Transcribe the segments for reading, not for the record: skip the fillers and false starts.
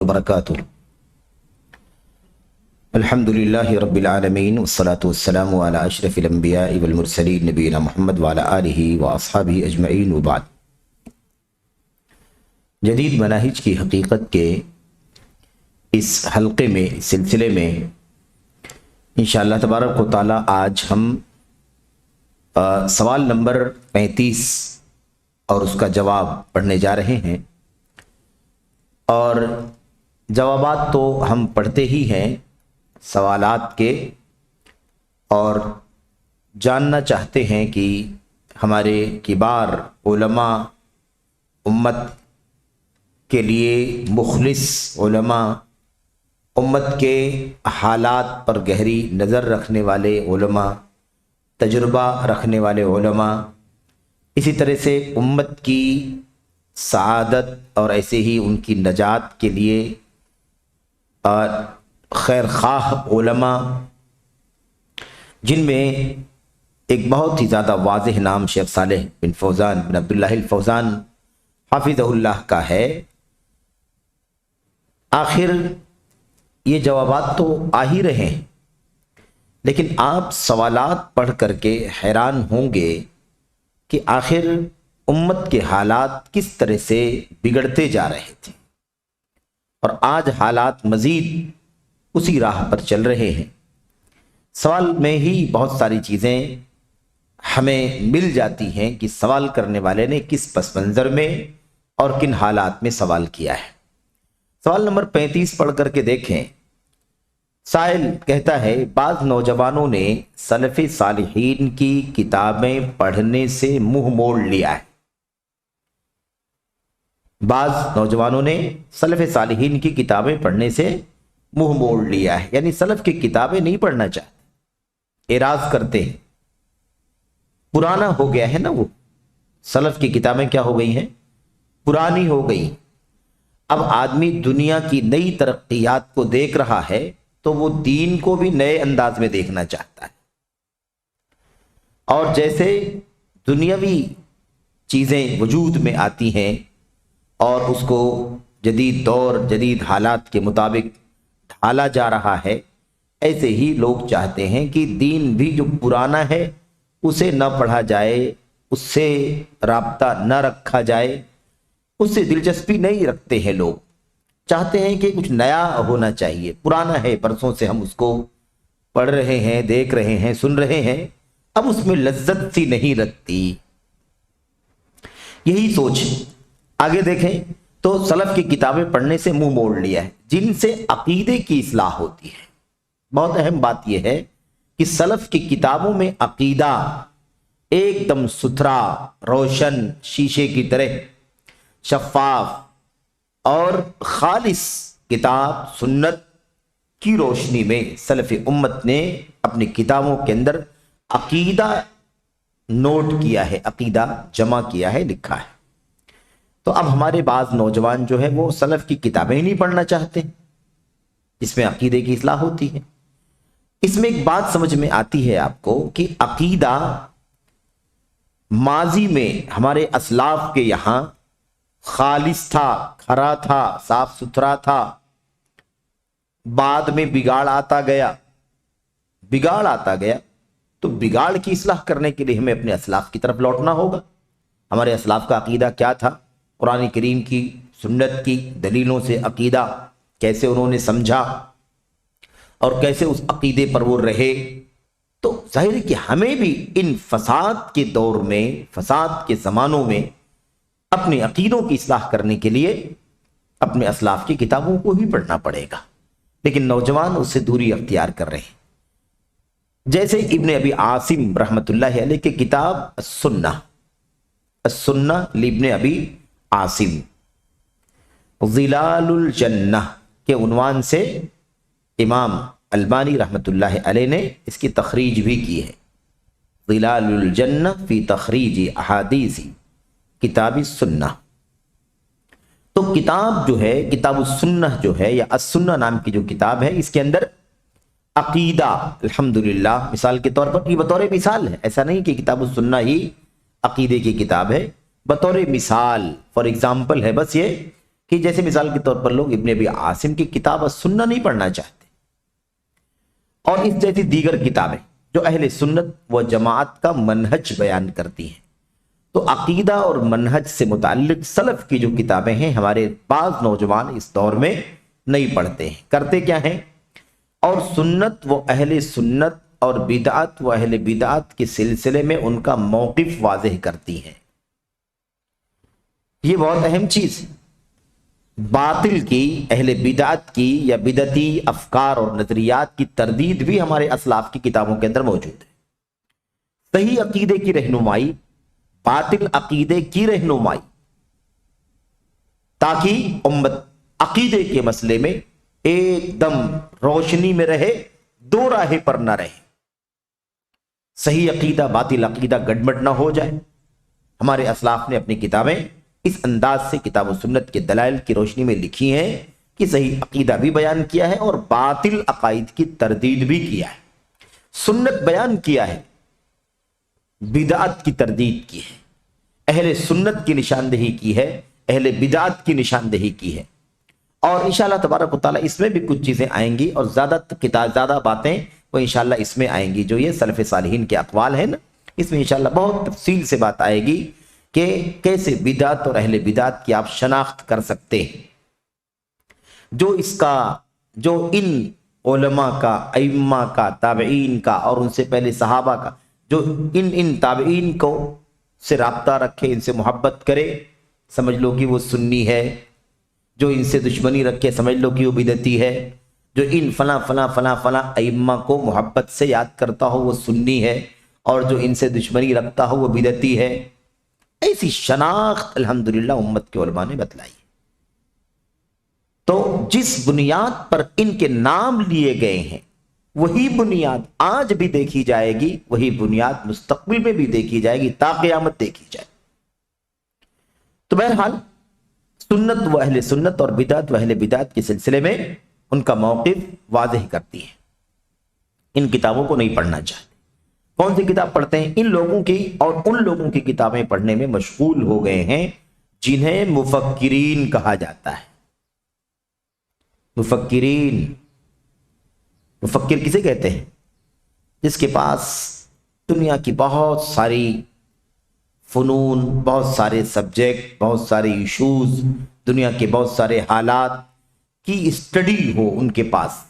وبرکاتہ۔ الحمدللہ رب العالمین والصلاة والسلام علی اشرف الانبیاء والمرسلین نبینا محمد وعلی آلہ واصحابہ اجمعین وبعد۔ جدید مناہج کی حقیقت کے اس حلقے میں سلسلے میں انشاءاللہ تبارک و تعالی آج ہم سوال نمبر 35 اور اس کا جواب پڑھنے جا رہے ہیں، اور جوابات تو ہم پڑھتے ہی ہیں سوالات کے، اور جاننا چاہتے ہیں کہ ہمارے کبار علماء امت کے لیے، مخلص علماء امت کے حالات پر گہری نظر رکھنے والے علماء، تجربہ رکھنے والے علماء، اسی طرح سے امت کی سعادت اور ایسے ہی ان کی نجات کے لیے خیر خواہ علماء، جن میں ایک بہت ہی زیادہ واضح نام شیخ صالح بن فوزان بن عبداللہ الفوزان حافظہ اللہ کا ہے۔ آخر یہ جوابات تو آ ہی رہے ہیں، لیکن آپ سوالات پڑھ کر کے حیران ہوں گے کہ آخر امت کے حالات کس طرح سے بگڑتے جا رہے تھے، اور آج حالات مزید اسی راہ پر چل رہے ہیں۔ سوال میں ہی بہت ساری چیزیں ہمیں مل جاتی ہیں کہ سوال کرنے والے نے کس پس منظر میں اور کن حالات میں سوال کیا ہے۔ سوال نمبر 35 پڑھ کر کے دیکھیں۔ سائل کہتا ہے، بعض نوجوانوں نے سلف صالحین کی کتابیں پڑھنے سے منہ موڑ لیا ہے۔ بعض نوجوانوں نے سلف صالحین کی کتابیں پڑھنے سے منہ موڑ لیا ہے، یعنی سلف کی کتابیں نہیں پڑھنا چاہتے، اعراض کرتے ہیں۔ پرانا ہو گیا ہے نا، وہ سلف کی کتابیں کیا ہو گئی ہیں؟ پرانی ہو گئی۔ اب آدمی دنیا کی نئی ترقیات کو دیکھ رہا ہے تو وہ دین کو بھی نئے انداز میں دیکھنا چاہتا ہے، اور جیسے دنیاوی چیزیں وجود میں آتی ہیں اور اس کو جدید دور، جدید حالات کے مطابق ڈھالا جا رہا ہے، ایسے ہی لوگ چاہتے ہیں کہ دین بھی جو پرانا ہے اسے نہ پڑھا جائے، اس سے رابطہ نہ رکھا جائے، اس سے دلچسپی نہیں رکھتے ہیں۔ لوگ چاہتے ہیں کہ کچھ نیا ہونا چاہیے، پرانا ہے، برسوں سے ہم اس کو پڑھ رہے ہیں، دیکھ رہے ہیں، سن رہے ہیں، اب اس میں لذت سی نہیں لگتی۔ یہی سوچ آگے دیکھیں تو سلف کی کتابیں پڑھنے سے منہ موڑ لیا ہے، جن سے عقیدے کی اصلاح ہوتی ہے۔ بہت اہم بات یہ ہے کہ سلف کی کتابوں میں عقیدہ ایک دم ستھرا، روشن، شیشے کی طرح شفاف اور خالص کتاب سنت کی روشنی میں سلف امت نے اپنی کتابوں کے اندر عقیدہ نوٹ کیا ہے، عقیدہ جمع کیا ہے، لکھا ہے۔ تو اب ہمارے بعض نوجوان جو ہے وہ سلف کی کتابیں ہی نہیں پڑھنا چاہتے، جس میں عقیدے کی اصلاح ہوتی ہے۔ اس میں ایک بات سمجھ میں آتی ہے آپ کو کہ عقیدہ ماضی میں ہمارے اسلاف کے یہاں خالص تھا، کھرا تھا، صاف ستھرا تھا، بعد میں بگاڑ آتا گیا، تو بگاڑ کی اصلاح کرنے کے لیے ہمیں اپنے اسلاف کی طرف لوٹنا ہوگا۔ ہمارے اسلاف کا عقیدہ کیا تھا؟ قرآن کریم کی، سنت کی دلیلوں سے عقیدہ کیسے انہوں نے سمجھا اور کیسے اس عقیدے پر وہ رہے۔ تو ظاہر ہے کہ ہمیں بھی ان فساد کے دور میں، فساد کے زمانوں میں اپنے عقیدوں کی اصلاح کرنے کے لیے اپنے اسلاف کی کتابوں کو ہی پڑھنا پڑے گا، لیکن نوجوان اس سے دوری اختیار کر رہے ہیں۔ جیسے ابن ابی عاصم رحمۃ اللہ علیہ کی کتاب السنہ لابن ابی عاصم، ظلال الجنہ کے عنوان سے امام البانی رحمۃ اللہ علیہ نے اس کی تخریج بھی کی ہے۔ ظلال الجنہ فی تخریج احادیث کتاب السنہ۔ تو کتاب جو ہے، کتاب السنہ جو ہے، یا السنہ نام کی جو کتاب ہے، اس کے اندر عقیدہ الحمدللہ، مثال کے طور پر، یہ بطور مثال ہے، ایسا نہیں کہ کتاب السنہ ہی عقیدے کی کتاب ہے، بطور مثال، فار ایگزامپل ہے بس یہ کہ جیسے مثال کے طور پر لوگ ابن ابی عاصم کی کتاب السنہ نہیں پڑھنا چاہتے، اور اس جیسی دیگر کتابیں جو اہل سنت و جماعت کا منہج بیان کرتی ہیں۔ تو عقیدہ اور منہج سے متعلق سلف کی جو کتابیں ہیں ہمارے بعض نوجوان اس دور میں نہیں پڑھتے ہیں، کرتے کیا ہیں، اور سنت و اہل سنت اور بدعت و اہل بدعت کے سلسلے میں ان کا موقف واضح کرتی ہیں۔ یہ بہت اہم چیز ہے۔ باطل کی، اہل بدعت کی یا بدعتی افکار اور نظریات کی تردید بھی ہمارے اسلاف کی کتابوں کے اندر موجود ہے۔ صحیح عقیدے کی رہنمائی، باطل عقیدے کی رہنمائی، تاکہ امت عقیدے کے مسئلے میں ایک دم روشنی میں رہے، دو راہیں پر نہ رہے، صحیح عقیدہ باطل عقیدہ گڈمڈ نہ ہو جائے۔ ہمارے اسلاف نے اپنی کتابیں اس انداز سے کتاب و سنت کے دلائل کی روشنی میں لکھی ہیں کہ صحیح عقیدہ بھی بیان کیا ہے اور باطل عقائد کی تردید بھی کیا ہے، سنت بیان کیا ہے، بدعت کی تردید کی ہے، اہل سنت کی نشاندہی کی ہے، اہل بدعت کی نشاندہی کی ہے۔ اور انشاءاللہ تبارک و تعالیٰ اس میں بھی کچھ چیزیں آئیں گی، اور زیادہ باتیں وہ انشاءاللہ اس میں آئیں گی، جو یہ سلف صالحین کے اقوال ہیں نا، اس میں انشاءاللہ بہت تفصیل سے بات آئے گی کہ کیسے بدعت اور اہل بدعت کی آپ شناخت کر سکتے ہیں۔ جو ان علماء کا، ائمہ کا، تابعین کا اور ان سے پہلے صحابہ کا، جو ان تابعین کو سے رابطہ رکھے، ان سے محبت کرے، سمجھ لو کہ وہ سنی ہے۔ جو ان سے دشمنی رکھے، سمجھ لو کہ وہ بدعتی ہے۔ جو ان فلاں فلاں فلاں فلاں ائمہ کو محبت سے یاد کرتا ہو وہ سنی ہے، اور جو ان سے دشمنی رکھتا ہو وہ بدعتی ہے۔ ایسی شناخت الحمدللہ امت کے علماء نے بتلائی۔ تو جس بنیاد پر ان کے نام لیے گئے ہیں وہی بنیاد آج بھی دیکھی جائے گی، وہی بنیاد مستقبل میں بھی دیکھی جائے گی، تا قیامت دیکھی جائے۔ تو بہرحال سنت و اہل سنت اور بدعت و اہل بدعت کے سلسلے میں ان کا موقف واضح کرتی ہے۔ ان کتابوں کو نہیں پڑھنا چاہتے۔ کون سی کتاب پڑھتے ہیں؟ ان لوگوں کی اور ان لوگوں کی کتابیں پڑھنے میں مشغول ہو گئے ہیں جنہیں مفکرین کہا جاتا ہے۔ مفکرین، مفکر کسے کہتے ہیں؟ جس کے پاس دنیا کی بہت ساری فنون، بہت سارے سبجیکٹ، بہت سارے ایشوز، دنیا کے بہت سارے حالات کی اسٹڈی ہو ان کے پاس،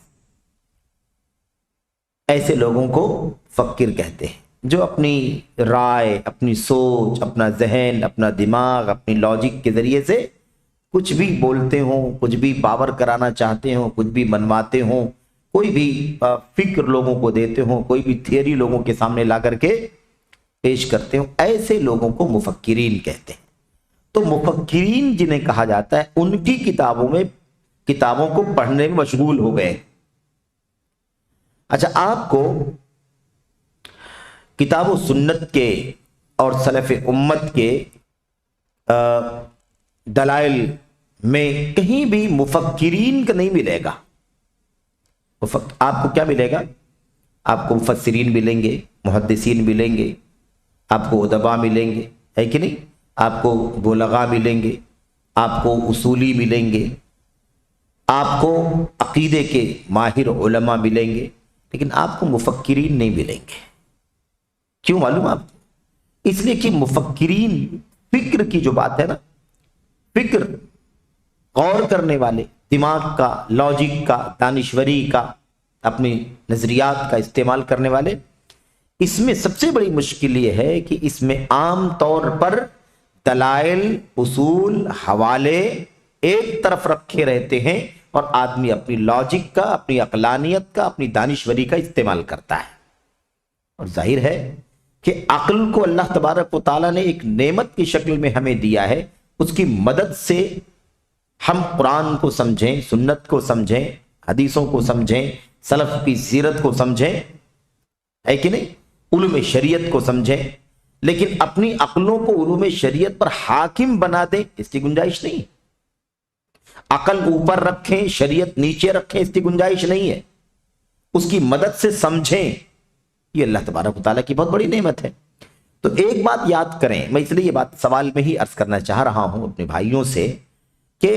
ایسے لوگوں کو فکر کہتے ہیں، جو اپنی رائے، اپنی سوچ، اپنا ذہن، اپنا دماغ، اپنی لاجک کے ذریعے سے کچھ بھی بولتے ہوں، کچھ بھی باور کرانا چاہتے ہوں، کچھ بھی منواتے ہوں، کوئی بھی فکر لوگوں کو دیتے ہوں، کوئی بھی تھیوری لوگوں کے سامنے لا کر کے پیش کرتے ہوں، ایسے لوگوں کو مفکرین کہتے ہیں۔ تو مفکرین جنہیں کہا جاتا ہے ان کی کتابوں کو پڑھنے میں مشغول ہو گئے۔ اچھا، آپ کو کتاب و سنت کے اور سلف امت کے دلائل میں کہیں بھی مفکرین کا نہیں ملے گا۔ آپ کو کیا ملے گا؟ آپ کو مفسرین ملیں گے، محدثین ملیں گے، آپ کو ادباء ملیں گے، ہے کہ نہیں؟ آپ کو بلغاء ملیں گے، آپ کو اصولی ملیں گے، آپ کو عقیدے کے ماہر علماء ملیں گے، لیکن آپ کو مفکرین نہیں ملیں گے۔ کیوں معلوم آپ کو؟ اس لیے کہ مفکرین، فکر کی جو بات ہے نا، فکر، غور کرنے والے، دماغ کا، لاجک کا، دانشوری کا، اپنی نظریات کا استعمال کرنے والے، اس میں سب سے بڑی مشکل یہ ہے کہ اس میں عام طور پر دلائل، اصول، حوالے ایک طرف رکھے رہتے ہیں، اور آدمی اپنی لاجک کا، اپنی عقلانیت کا، اپنی دانشوری کا استعمال کرتا ہے۔ اور ظاہر ہے کہ عقل کو اللہ تبارک و تعالیٰ نے ایک نعمت کی شکل میں ہمیں دیا ہے، اس کی مدد سے ہم قرآن کو سمجھیں، سنت کو سمجھیں، حدیثوں کو سمجھیں، سلف کی سیرت کو سمجھیں، ہے کہ نہیں؟ علوم شریعت کو سمجھیں، لیکن اپنی عقلوں کو علوم شریعت پر حاکم بنا دیں، اس کی گنجائش نہیں۔ عقل اوپر رکھیں، شریعت نیچے رکھیں، اس کی گنجائش نہیں ہے۔ اس کی مدد سے سمجھیں، یہ اللہ تبارک و تعالیٰ کی بہت بڑی نعمت ہے۔ تو ایک بات یاد کریں، میں اس لیے یہ بات سوال میں ہی عرض کرنا چاہ رہا ہوں اپنے بھائیوں سے، کہ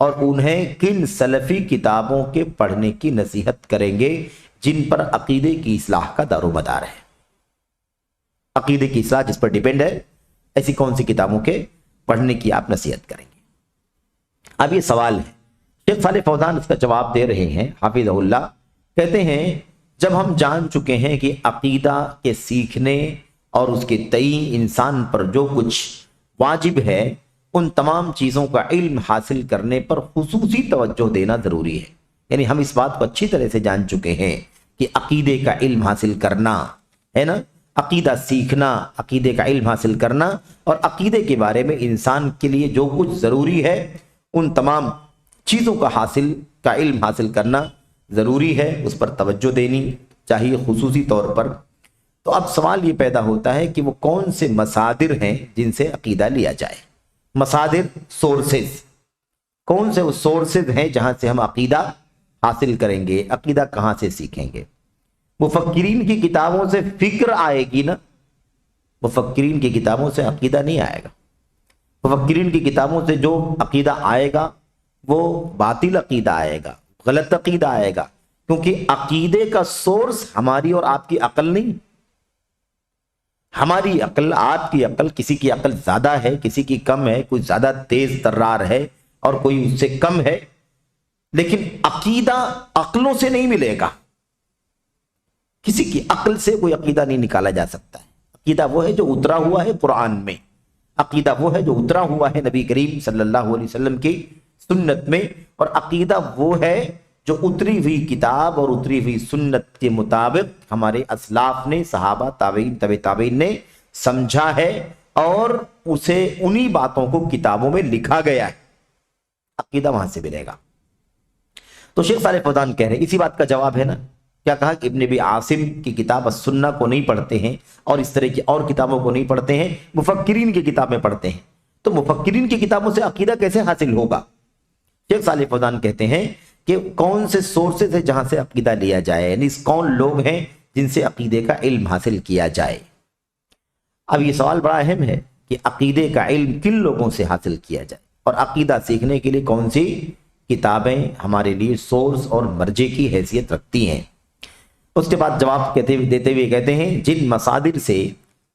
اور انہیں کن سلفی کتابوں کے پڑھنے کی نصیحت کریں گے جن پر عقیدے کی اصلاح کا دار و مدار ہے؟ عقیدے کی اصلاح جس پر ڈیپینڈ ہے، ایسی کون سی کتابوں کے پڑھنے کی آپ نصیحت کریں گے؟ اب یہ سوال ہے، شیخ صالح فوزان اس کا جواب دے رہے ہیں حافظہ اللہ، کہتے ہیں جب ہم جان چکے ہیں کہ عقیدہ کے سیکھنے اور اس کے تئیں انسان پر جو کچھ واجب ہے ان تمام چیزوں کا علم حاصل کرنے پر خصوصی توجہ دینا ضروری ہے. یعنی ہم اس بات کو اچھی طرح سے جان چکے ہیں کہ عقیدے کا علم حاصل کرنا ہے نا، عقیدہ سیکھنا، عقیدے کا علم حاصل کرنا اور عقیدے کے بارے میں انسان کے لیے جو کچھ ضروری ہے ان تمام چیزوں کا علم حاصل کرنا ضروری ہے، اس پر توجہ دینی چاہیے خصوصی طور پر. تو اب سوال یہ پیدا ہوتا ہے کہ وہ کون سے مصادر ہیں جن سے عقیدہ لیا جائے؟ مصادر، سورسز، کون سے وہ سورسز ہیں جہاں سے ہم عقیدہ حاصل کریں گے، عقیدہ کہاں سے سیکھیں گے؟ مفکرین کی کتابوں سے فکر آئے گی نا، مفکرین کی کتابوں سے عقیدہ نہیں آئے گا. مفکرین کی کتابوں سے جو عقیدہ آئے گا وہ باطل عقیدہ آئے گا، غلط عقیدہ آئے گا، کیونکہ عقیدے کا سورس ہماری اور آپ کی عقل نہیں. ہماری عقل، آپ کی عقل، کسی کی عقل زیادہ ہے، کسی کی کم ہے، کوئی زیادہ تیز ترار ہے اور کوئی اس سے کم ہے، لیکن عقیدہ عقلوں سے نہیں ملے گا. کسی کی عقل سے کوئی عقیدہ نہیں نکالا جا سکتا ہے. عقیدہ وہ ہے جو اترا ہوا ہے قرآن میں، عقیدہ وہ ہے جو اترا ہوا ہے نبی کریم صلی اللہ علیہ وسلم کی سنت میں، اور عقیدہ وہ ہے جو اتری ہوئی کتاب اور اتری ہوئی سنت کے مطابق ہمارے اسلاف نے، صحابہ، تابعین، تبع تابعین نے سمجھا ہے اور اسے انہی باتوں کو کتابوں میں لکھا گیا ہے. عقیدہ وہاں سے ملے گا. تو شیخ صالح فوزان کہہ رہے ہیں، اسی بات کا جواب ہے نا، کیا کہا کہ ابن ابی عاصم کی کتاب السنہ کو نہیں پڑھتے ہیں اور اس طرح کی اور کتابوں کو نہیں پڑھتے ہیں، مفکرین کی کتاب میں پڑھتے ہیں. تو مفکرین کی کتابوں سے عقیدہ کیسے حاصل ہوگا؟ شیخ صالح فوزان کہتے ہیں کہ کون سے سورسز ہیں جہاں سے عقیدہ لیا جائے، یعنی کون لوگ ہیں جن سے عقیدے کا علم حاصل کیا جائے. اب یہ سوال بڑا اہم ہے کہ عقیدے کا علم کن لوگوں سے حاصل کیا جائے اور عقیدہ سیکھنے کے لیے کون سی کتابیں ہمارے لیے سورس اور مرجع کی حیثیت رکھتی ہیں. اس کے بعد جواب دیتے ہوئے کہتے ہیں جن مصادر سے،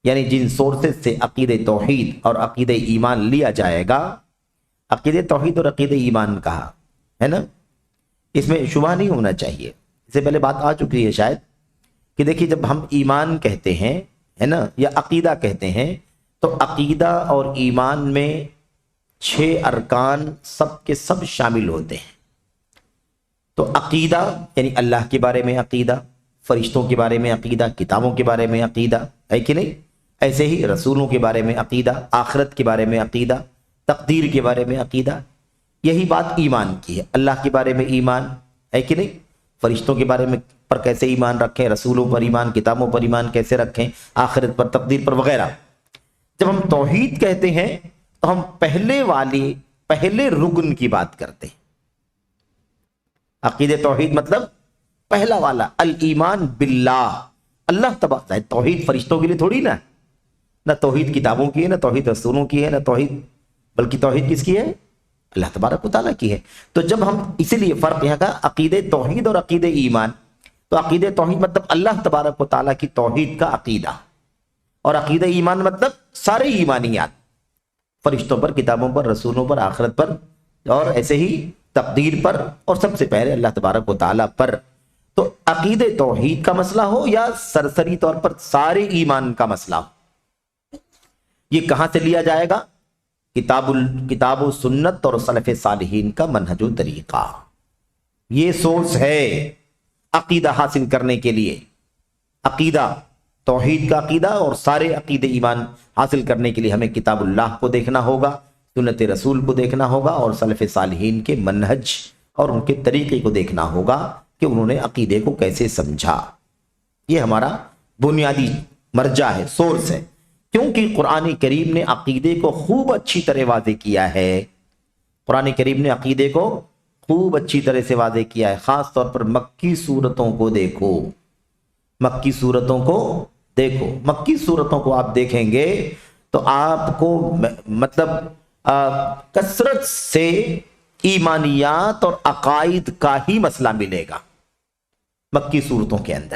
یعنی جن سورسز سے عقید توحید اور عقید ایمان لیا جائے گا. عقید توحید اور عقید ایمان کہا ہے نا، اس میں شبہ نہیں ہونا چاہیے. اس سے پہلے بات آ چکی ہے شاید کہ دیکھیے جب ہم ایمان کہتے ہیں ہے نا یا عقیدہ کہتے ہیں تو عقیدہ اور ایمان میں 6 ارکان سب کے سب شامل ہوتے ہیں. تو عقیدہ یعنی اللہ کے بارے میں عقیدہ، فرشتوں کے بارے میں عقیدہ، کتابوں کے بارے میں عقیدہ ہے کہ نہیں، ایسے ہی رسولوں کے بارے میں عقیدہ، آخرت کے بارے میں عقیدہ، تقدیر کے بارے میں عقیدہ. یہی بات ایمان کی ہے، اللہ کے بارے میں ایمان ہے کہ نہیں، فرشتوں کے بارے میں پر کیسے ایمان رکھیں، رسولوں پر ایمان، کتابوں پر ایمان کیسے رکھیں، آخرت پر، تقدیر پر وغیرہ. جب ہم توحید کہتے ہیں تو ہم پہلے رکن کی بات کرتے ہیں. عقید توحید مطلب پہلا والا الایمان باللہ، اللہ تبارک. توحید فرشتوں کے لیے تھوڑی نہ توحید کتابوں کی ہے، نہ توحید رسولوں کی ہے، نہ توحید، بلکہ توحید کس کی ہے؟ اللہ تبارک و تعالیٰ کی ہے. تو جب ہم اسی لیے فرق یہاں کا عقید توحید اور عقید ایمان، تو عقید توحید مطلب اللہ تبارک و تعالیٰ کی توحید کا عقیدہ، اور عقید ایمان مطلب سارے ایمانیات، فرشتوں پر، کتابوں پر، رسولوں پر، آخرت پر، اور ایسے ہی تقدیر پر، اور سب سے پہلے اللہ تبارک و تعالیٰ پر. تو عقید توحید کا مسئلہ ہو یا سرسری طور پر سارے ایمان کا مسئلہ ہو، یہ کہاں سے لیا جائے گا؟ کتاب و سنت اور سلف صالحین کا منہج و طریقہ. یہ سورس ہے عقیدہ حاصل کرنے کے لیے. عقیدہ توحید کا عقیدہ اور سارے عقید ایمان حاصل کرنے کے لیے ہمیں کتاب اللہ کو دیکھنا ہوگا، سنت رسول کو دیکھنا ہوگا، اور سلف صالحین کے منہج اور ان کے طریقے کو دیکھنا ہوگا کہ انہوں نے عقیدے کو کیسے سمجھا. یہ ہمارا بنیادی مرجع ہے، سورس ہے. کیونکہ قرآن کریم نے عقیدے کو خوب اچھی طرح واضح کیا ہے. قرآن کریم نے عقیدے کو خوب اچھی طرح سے واضح کیا ہے. خاص طور پر مکی صورتوں کو دیکھو، مکی صورتوں کو دیکھو. مکی صورتوں کو آپ دیکھیں گے تو آپ کو مطلب کثرت سے ایمانیات اور عقائد کا ہی مسئلہ ملے گا مکی صورتوں کے اندر،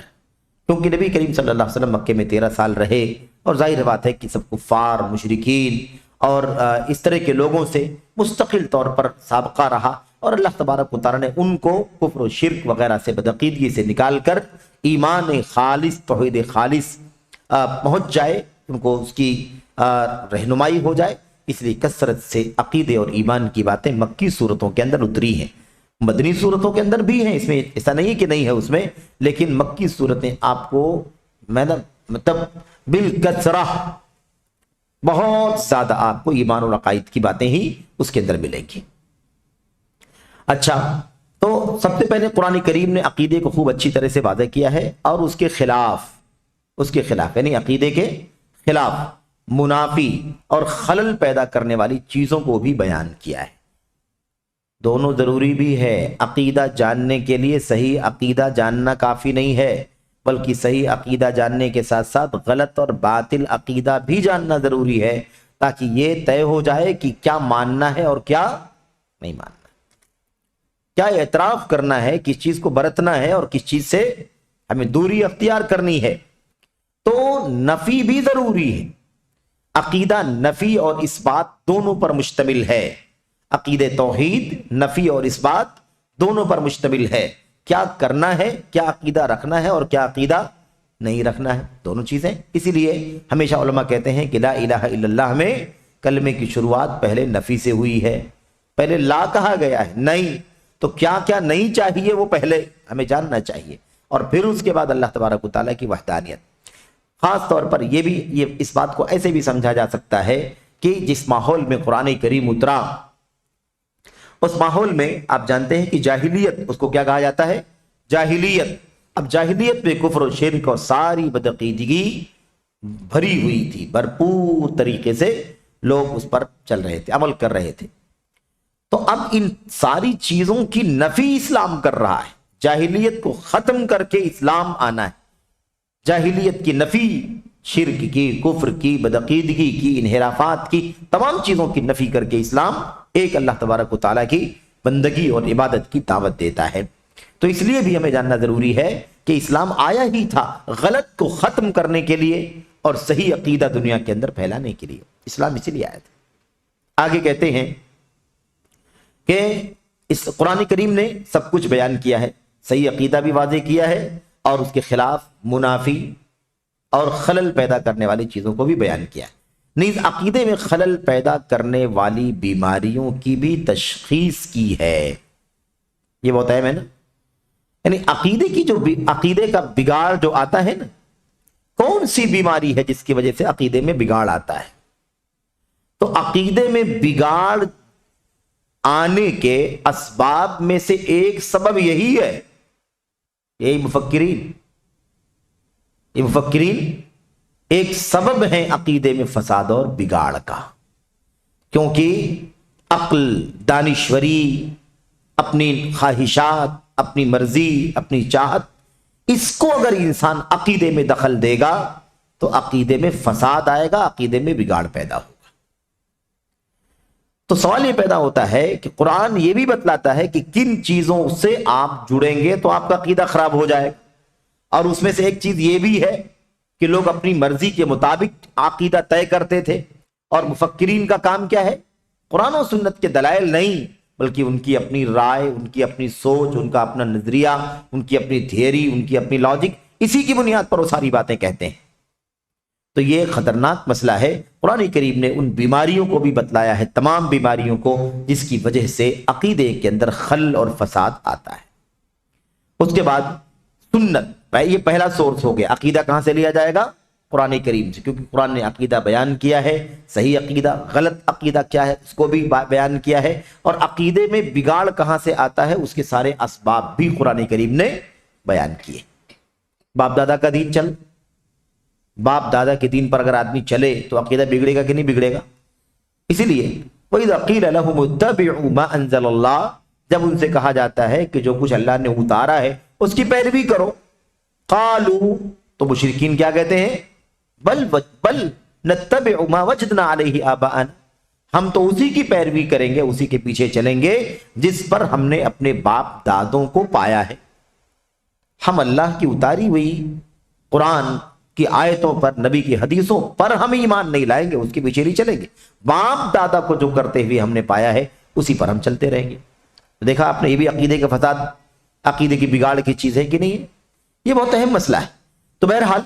کیونکہ نبی کریم صلی اللہ علیہ وسلم مکے میں 13 سال رہے، اور ظاہر بات ہے کہ سب کفار، مشرکین اور اس طرح کے لوگوں سے مستقل طور پر سابقہ رہا، اور اللہ تبارک و تعالیٰ نے ان کو کفر و شرک وغیرہ سے، بدعقیدگی سے نکال کر ایمان خالص، توحید خالص پہنچ جائے، ان کو اس کی رہنمائی ہو جائے، اس لیے کثرت سے عقیدے اور ایمان کی باتیں مکی صورتوں کے اندر اتری ہیں۔ مدنی صورتوں کے اندر بھی ہیں، اس میں ایسا نہیں ہے کہ نہیں ہے اس میں، لیکن مکی صورتیں آپ کو مطلب بالکثرہ بہت زیادہ آپ کو ایمان اور عقائد کی باتیں ہی اس کے اندر ملیں گی۔ اچھا، تو سب سے پہلے قرآن کریم نے عقیدے کو خوب اچھی طرح سے واضح کیا ہے، اور اس کے خلاف یعنی عقیدے کے خلاف، منافی اور خلل پیدا کرنے والی چیزوں کو بھی بیان کیا ہے۔ دونوں ضروری بھی ہے، عقیدہ جاننے کے لیے صحیح عقیدہ جاننا کافی نہیں ہے، بلکہ صحیح عقیدہ جاننے کے ساتھ ساتھ غلط اور باطل عقیدہ بھی جاننا ضروری ہے، تاکہ یہ طے ہو جائے کہ کیا ماننا ہے اور کیا نہیں ماننا، کیا اعتراف کرنا ہے، کس چیز کو برتنا ہے اور کس چیز سے ہمیں دوری اختیار کرنی ہے۔ تو نفی بھی ضروری ہے، عقیدہ نفی اور اس بات دونوں پر مشتمل ہے، عقیدہ توحید نفی اور اس بات دونوں پر مشتمل ہے، کیا کرنا ہے، کیا عقیدہ رکھنا ہے اور کیا عقیدہ نہیں رکھنا ہے، دونوں چیزیں۔ اسی لیے ہمیشہ علماء کہتے ہیں کہ لا الہ الا اللہ میں کلمے کی شروعات پہلے نفی سے ہوئی ہے، پہلے لا کہا گیا ہے، نہیں تو کیا کیا نہیں چاہیے وہ پہلے ہمیں جاننا چاہیے، اور پھر اس کے بعد اللہ تبارک و تعالیٰ کی وحدانیت۔ خاص طور پر یہ اس بات کو ایسے بھی سمجھا جا سکتا ہے کہ جس ماحول میں قرآن کریم اترا، اس ماحول میں آپ جانتے ہیں کہ جاہلیت، اس کو کیا کہا جاتا ہے؟ جاہلیت۔ اب جاہلیت میں کفر و شرک اور ساری بدعقیدگی بھری ہوئی تھی، بھرپور طریقے سے لوگ اس پر چل رہے تھے، عمل کر رہے تھے۔ تو اب ان ساری چیزوں کی نفی اسلام کر رہا ہے، جاہلیت کو ختم کر کے اسلام آنا ہے، جاہلیت کی نفی، شرک کی، کفر کی، بدعقیدگی کی، انحرافات کی، تمام چیزوں کی نفی کر کے اسلام ایک اللہ تبارک و تعالیٰ کی بندگی اور عبادت کی دعوت دیتا ہے۔ تو اس لیے بھی ہمیں جاننا ضروری ہے کہ اسلام آیا ہی تھا غلط کو ختم کرنے کے لیے اور صحیح عقیدہ دنیا کے اندر پھیلانے کے لیے، اسلام اسی لیے آیا تھا۔ آگے کہتے ہیں کہ اس قرآن کریم نے سب کچھ بیان کیا ہے، صحیح عقیدہ بھی واضح کیا ہے، اور اس کے خلاف منافی اور خلل پیدا کرنے والی چیزوں کو بھی بیان کیا ہے۔ نیز عقیدے میں خلل پیدا کرنے والی بیماریوں کی بھی تشخیص کی ہے، یہ بتایا میں نے، یعنی عقیدے کا بگاڑ جو آتا ہے نا، کون سی بیماری ہے جس کی وجہ سے عقیدے میں بگاڑ آتا ہے؟ تو عقیدے میں بگاڑ آنے کے اسباب میں سے ایک سبب یہی ہے، یہ مفکرین ایک سبب ہے عقیدے میں فساد اور بگاڑ کا، کیونکہ عقل، دانشوری، اپنی خواہشات، اپنی مرضی، اپنی چاہت، اس کو اگر انسان عقیدے میں دخل دے گا تو عقیدے میں فساد آئے گا، عقیدے میں بگاڑ پیدا ہوگا۔ تو سوال یہ پیدا ہوتا ہے کہ قرآن یہ بھی بتلاتا ہے کہ کن چیزوں سے آپ جڑیں گے تو آپ کا عقیدہ خراب ہو جائے گا، اور اس میں سے ایک چیز یہ بھی ہے کہ لوگ اپنی مرضی کے مطابق عقیدہ طے کرتے تھے، اور مفکرین کا کام کیا ہے؟ قرآن و سنت کے دلائل نہیں، بلکہ ان کی اپنی رائے، ان کی اپنی سوچ، ان کا اپنا نظریہ، ان کی اپنی تھیوری، ان کی اپنی لاجک، اسی کی بنیاد پر وہ ساری باتیں کہتے ہیں۔ تو یہ خطرناک مسئلہ ہے۔ قرآن کریم نے ان بیماریوں کو بھی بتلایا ہے، تمام بیماریوں کو، جس کی وجہ سے عقیدے کے اندر خلل اور فساد آتا ہے۔ اس کے بعد سنت، یہ پہلا سورس ہو گیا، عقیدہ کہاں سے لیا جائے گا؟ قرآن کریم سے، کیونکہ قرآن نے عقیدہ بیان کیا ہے، صحیح عقیدہ، غلط عقیدہ کیا ہے اس کو بھی بیان کیا ہے، اور عقیدے میں بگاڑ کہاں سے آتا ہے اس کے سارے اسباب بھی قرآن کریم نے بیان کیے۔ باپ دادا کا دین چل، باپ دادا کے دین پر اگر آدمی چلے تو عقیدہ بگڑے گا کہ نہیں بگڑے گا؟ اسی لیے وَإِذَا قِيلَ لَهُمُ اتَّبِعُوا مَا أَنزَلَ اللَّهُ، جب ان سے کہا جاتا ہے کہ جو کچھ اللہ نے اتارا ہے اس کی پیروی کرو، قالوا، تو مشرکین کیا کہتے ہیں؟ بل نتبع ما وجدنا علیہ آباءنا، ہم تو اسی کی پیروی کریں گے, اسی کے پیچھے چلیں گے جس پر ہم نے اپنے باپ دادوں کو پایا ہے. ہم اللہ کی اتاری ہوئی قرآن کی آیتوں پر, نبی کی حدیثوں پر ہم ایمان نہیں لائیں گے, اس کے پیچھے نہیں چلیں گے. باپ دادا کو جو کرتے ہوئے ہم نے پایا ہے اسی پر ہم چلتے رہیں گے. دیکھا آپ نے, یہ بھی عقیدے کے فساد, عقیدے کی بگاڑ کی چیز ہے کہ نہیں ہے؟ یہ بہت اہم مسئلہ ہے. تو بہرحال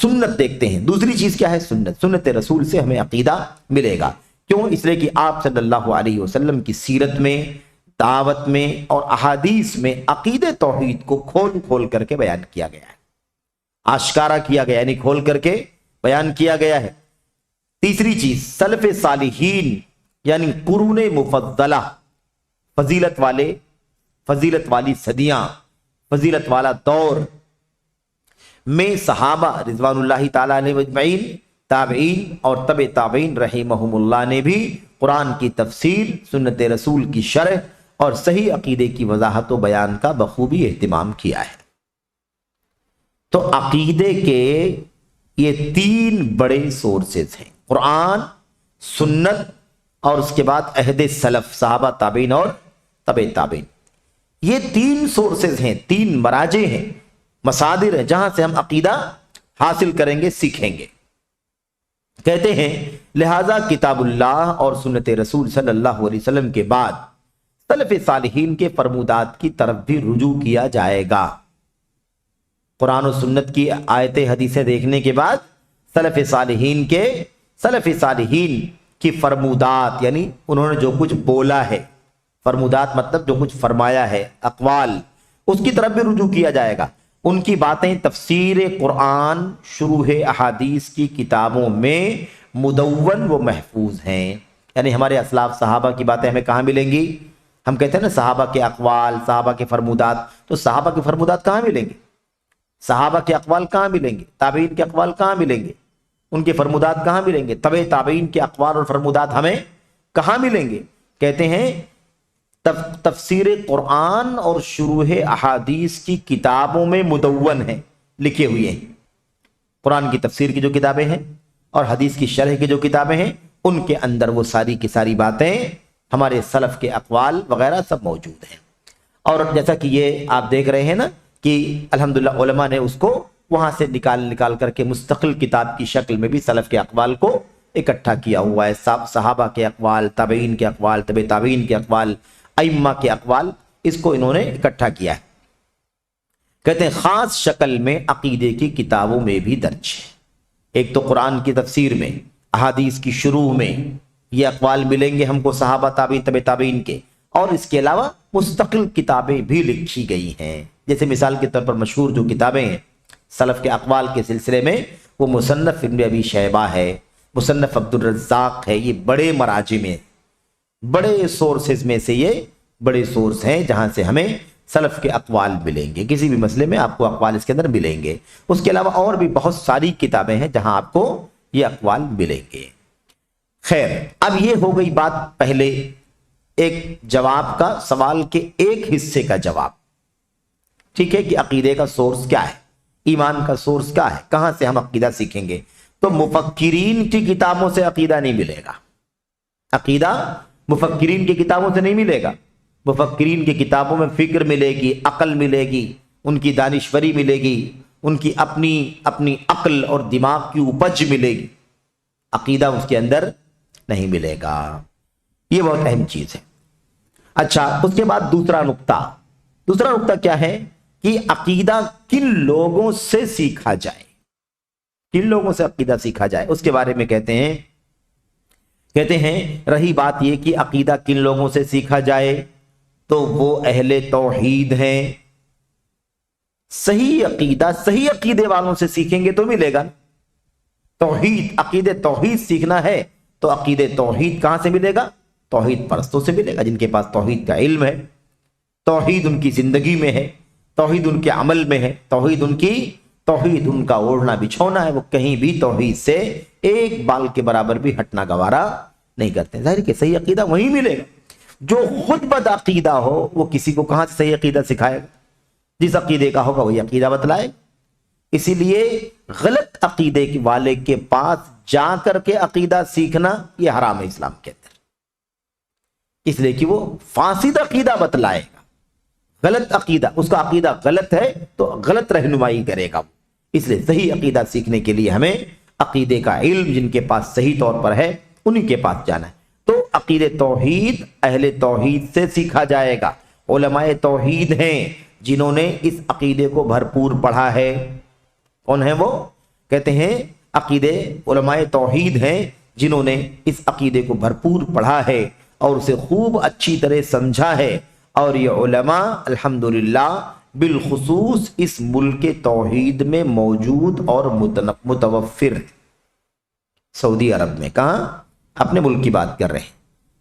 سنت دیکھتے ہیں. دوسری چیز کیا ہے؟ سنت. سنت رسول سے ہمیں عقیدہ ملے گا. کیوں؟ اس لیے کہ آپ صلی اللہ علیہ وسلم کی سیرت میں, دعوت میں اور احادیث میں عقید توحید کو کھول کھول کر کے بیان کیا گیا ہے, آشکارا کیا گیا, یعنی کھول کر کے بیان کیا گیا ہے. تیسری چیز, سلف صالحین یعنی قرون مفضلہ, فضیلت والی صدیاں, فضیلت والا دور میں صحابہ رضوان اللہ تعالی علیہ اجمعین, تابعین اور تبع تابعین رحمہم اللہ نے بھی قرآن کی تفسیر, سنت رسول کی شرح اور صحیح عقیدے کی وضاحت و بیان کا بخوبی اہتمام کیا ہے. تو عقیدے کے یہ 3 بڑے سورسز ہیں, قرآن, سنت اور اس کے بعد عہد سلف, صحابہ, تابعین اور تبع تابعین. یہ 3 سورسز ہیں, 3 مراجع ہیں, مصادر ہیں جہاں سے ہم عقیدہ حاصل کریں گے, سیکھیں گے. کہتے ہیں لہذا کتاب اللہ اور سنت رسول صلی اللہ علیہ وسلم کے بعد سلف صالحین کے فرمودات کی طرف بھی رجوع کیا جائے گا. قرآن و سنت کی آیت حدیثیں دیکھنے کے بعد سلف صالحین کی فرمودات, یعنی انہوں نے جو کچھ بولا ہے, فرمودات مطلب جو کچھ فرمایا ہے, اقوال, اس کی طرف بھی رجوع کیا جائے گا. ان کی باتیں تفسیر قرآن, شروح احادیث کی کتابوں میں مدون و محفوظ ہیں. یعنی ہمارے اسلاف صحابہ کی باتیں ہمیں کہاں ملیں گی؟ ہم کہتے ہیں نا صحابہ کے اقوال, صحابہ کے فرمودات, تو صحابہ کے فرمودات کہاں ملیں گے؟ صحابہ کے اقوال کہاں ملیں گے؟ تابعین کے اقوال کہاں ملیں گے؟ ان کے فرمودات کہاں ملیں گے؟ تبع تابعین کے اقوال اور فرمودات ہمیں کہاں ملیں گے؟ کہتے ہیں تفسیر قرآن اور شروح احادیث کی کتابوں میں مدون ہیں, لکھے ہوئے ہیں. قرآن کی تفسیر کی جو کتابیں ہیں اور حدیث کی شرح کی جو کتابیں ہیں, ان کے اندر وہ ساری کی ساری باتیں, ہمارے سلف کے اقوال وغیرہ سب موجود ہیں. اور جیسا کہ یہ آپ دیکھ رہے ہیں نا کہ الحمدللہ علماء نے اس کو وہاں سے نکال کر کے مستقل کتاب کی شکل میں بھی سلف کے اقوال کو اکٹھا کیا ہوا ہے. صحابہ کے اقوال, تابعین کے اقوال, تبع تابعین کے اقوال, ائمہ کے اقوال, اس کو انہوں نے اکٹھا کیا ہے. کہتے ہیں خاص شکل میں عقیدے کی کتابوں میں بھی درج ہے. ایک تو قرآن کی تفسیر میں, احادیث کی شروع میں یہ اقوال ملیں گے ہم کو صحابہ, تابعین, تبع تابعین کے, اور اس کے علاوہ مستقل کتابیں بھی لکھی گئی ہیں. جیسے مثال کے طور پر مشہور جو کتابیں ہیں سلف کے اقوال کے سلسلے میں, وہ مصنف ابن ابی شیبہ ہے, مصنف عبد الرزاق ہے. یہ بڑے مراجع میں, بڑے سورسز میں سے یہ بڑے سورس ہیں جہاں سے ہمیں سلف کے اقوال ملیں گے. کسی بھی مسئلے میں آپ کو اقوال اس کے اندر ملیں گے. اس کے علاوہ اور بھی بہت ساری کتابیں ہیں جہاں آپ کو یہ اقوال ملیں گے. خیر, اب یہ ہو گئی بات پہلے ایک جواب کا, سوال کے ایک حصے کا جواب. ٹھیک ہے کہ عقیدے کا سورس کیا ہے, ایمان کا سورس کیا ہے, کہاں سے ہم عقیدہ سیکھیں گے؟ تو مفکرین کی کتابوں سے عقیدہ نہیں ملے گا. عقیدہ مفکرین کی کتابوں سے نہیں ملے گا. مفکرین کی کتابوں میں فکر ملے گی, عقل ملے گی, ان کی دانشوری ملے گی, ان کی اپنی عقل اور دماغ کی اپج ملے گی. عقیدہ اس کے اندر نہیں ملے گا. یہ بہت اہم چیز ہے. اچھا, اس کے بعد دوسرا نقطہ کیا ہے کہ عقیدہ کن لوگوں سے سیکھا جائے, کن لوگوں سے عقیدہ سیکھا جائے, اس کے بارے میں کہتے ہیں رہی بات یہ کہ عقیدہ کن لوگوں سے سیکھا جائے تو وہ اہل توحید ہیں. صحیح عقیدے والوں سے سیکھیں گے تو ملے گا. عقید توحید سیکھنا ہے تو عقید توحید کہاں سے ملے گا؟ توحید پرستوں سے ملے گا, جن کے پاس توحید کا علم ہے, توحید ان کی زندگی میں ہے, توحید ان کے عمل میں ہے, توحید ان کا اوڑھنا بچھونا ہے. وہ کہیں بھی توحید سے ایک بال کے برابر بھی ہٹنا گوارا نہیں کرتے. ظاہر کہ صحیح عقیدہ وہی ملے گا. جو خود بد عقیدہ ہو وہ کسی کو کہاں سے صحیح عقیدہ سکھائے گا؟ جس عقیدے کا ہوگا وہی عقیدہ بتلائے. اسی لیے غلط عقیدے والے کے پاس جا کر کے عقیدہ سیکھنا یہ حرام ہے اسلام کے اندر، اس لیے کہ وہ فاسد عقیدہ بتلائے گا، غلط عقیدہ، اس کا عقیدہ غلط ہے تو غلط رہنمائی کرے گا، اس لیے صحیح عقیدہ سیکھنے کے لیے ہمیں عقیدے کا علم جن کے پاس صحیح طور پر ہے انہی کے پاس جانا ہے۔ تو عقید توحید اہل توحید سے سیکھا جائے گا، علماء توحید ہیں جنہوں نے اس عقیدے کو بھرپور پڑھا ہے۔ کون ہیں وہ؟ کہتے ہیں عقیدے علماء توحید ہیں جنہوں نے اس عقیدے کو بھرپور پڑھا ہے اور اسے خوب اچھی طرح سمجھا ہے، اور یہ علماء الحمدللہ بالخصوص اس ملک توحید میں موجود اور متوفر ہیں۔ سعودی عرب میں، کہاں؟ اپنے ملک کی بات کر رہے ہیں،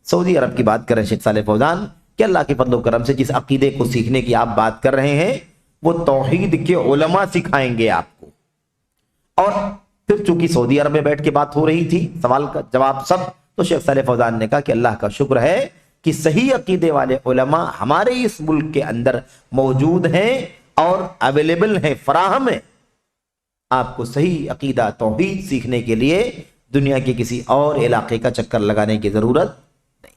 سعودی عرب کی بات کر رہے ہیں شیخ صالح فوزان کہ اللہ کے فضل و کرم سے جس عقیدے کو سیکھنے کی آپ بات کر رہے ہیں وہ توحید کے علماء سکھائیں گے آپ کو۔ اور پھر چونکہ سعودی عرب میں بیٹھ کے بات ہو رہی تھی، سوال کا جواب سب، تو شیخ صالح فوزان نے کہا کہ اللہ کا شکر ہے کہ صحیح عقیدے والے علماء ہمارے اس ملک کے اندر موجود ہیں اور اویلیبل ہیں، فراہم ہیں۔ آپ کو صحیح عقیدہ توحید سیکھنے کے لیے دنیا کے کسی اور علاقے کا چکر لگانے کی ضرورت نہیں،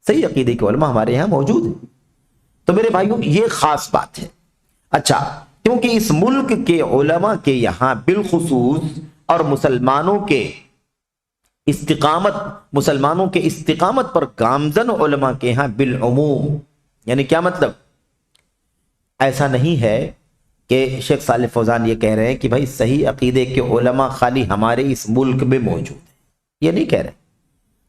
صحیح عقیدے کے علماء ہمارے یہاں موجود ہیں۔ تو میرے بھائیوں یہ خاص بات ہے۔ اچھا، کیونکہ اس ملک کے علماء کے یہاں بالخصوص اور مسلمانوں کے استقامت پر گامزن علماء کے یہاں بالعموم، یعنی کیا مطلب؟ ایسا نہیں ہے کہ شیخ صالح فوزان یہ کہہ رہے ہیں کہ بھائی صحیح عقیدے کے علماء خالی ہمارے اس ملک میں موجود ہیں، یہ نہیں کہہ رہے۔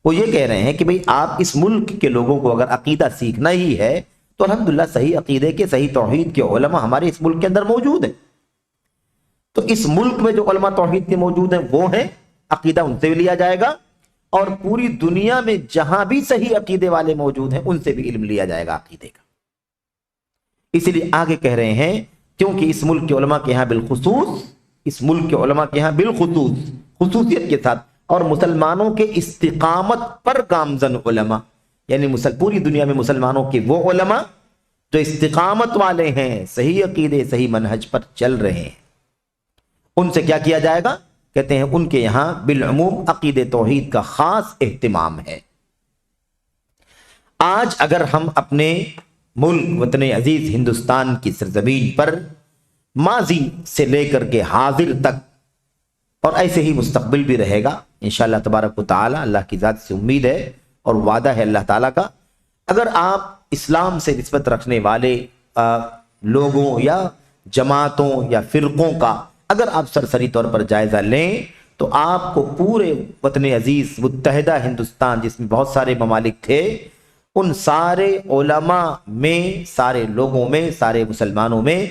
وہ یہ کہہ رہے ہیں کہ بھائی آپ اس ملک کے لوگوں کو اگر عقیدہ سیکھنا ہی ہے تو الحمدللہ صحیح عقیدے کے، صحیح توحید کے علماء ہمارے اس ملک کے اندر موجود ہیں۔ تو اس ملک میں جو علماء توحید کے موجود ہیں وہ ہیں، عقیدہ ان سے بھی لیا جائے گا، اور پوری دنیا میں جہاں بھی صحیح عقیدے والے موجود ہیں ان سے بھی علم لیا جائے گا عقیدے کا۔ اسی لیے آگے کہہ رہے ہیں کیونکہ اس ملک کے علماء کے یہاں بالخصوص خصوصیت کے ساتھ، اور مسلمانوں کے استقامت پر گامزن علماء، یعنی پوری دنیا میں مسلمانوں کے وہ علماء جو استقامت والے ہیں، صحیح عقیدے صحیح منہج پر چل رہے ہیں، ان سے کیا کیا جائے گا؟ کہتے ہیں ان کے یہاں بالعموم عقید توحید کا خاص اہتمام ہے۔ آج اگر ہم اپنے ملک وطن عزیز ہندوستان کی سرزمین پر ماضی سے لے کر کے حاضر تک، اور ایسے ہی مستقبل بھی رہے گا انشاءاللہ تبارک و تعالی، اللہ کی ذات سے امید ہے اور وعدہ ہے اللہ تعالیٰ کا، اگر آپ اسلام سے نسبت رکھنے والے لوگوں یا جماعتوں یا فرقوں کا اگر آپ سرسری طور پر جائزہ لیں تو آپ کو پورے وطن عزیز متحدہ ہندوستان جس میں بہت سارے ممالک تھے، ان سارے علماء میں، سارے لوگوں میں، سارے مسلمانوں میں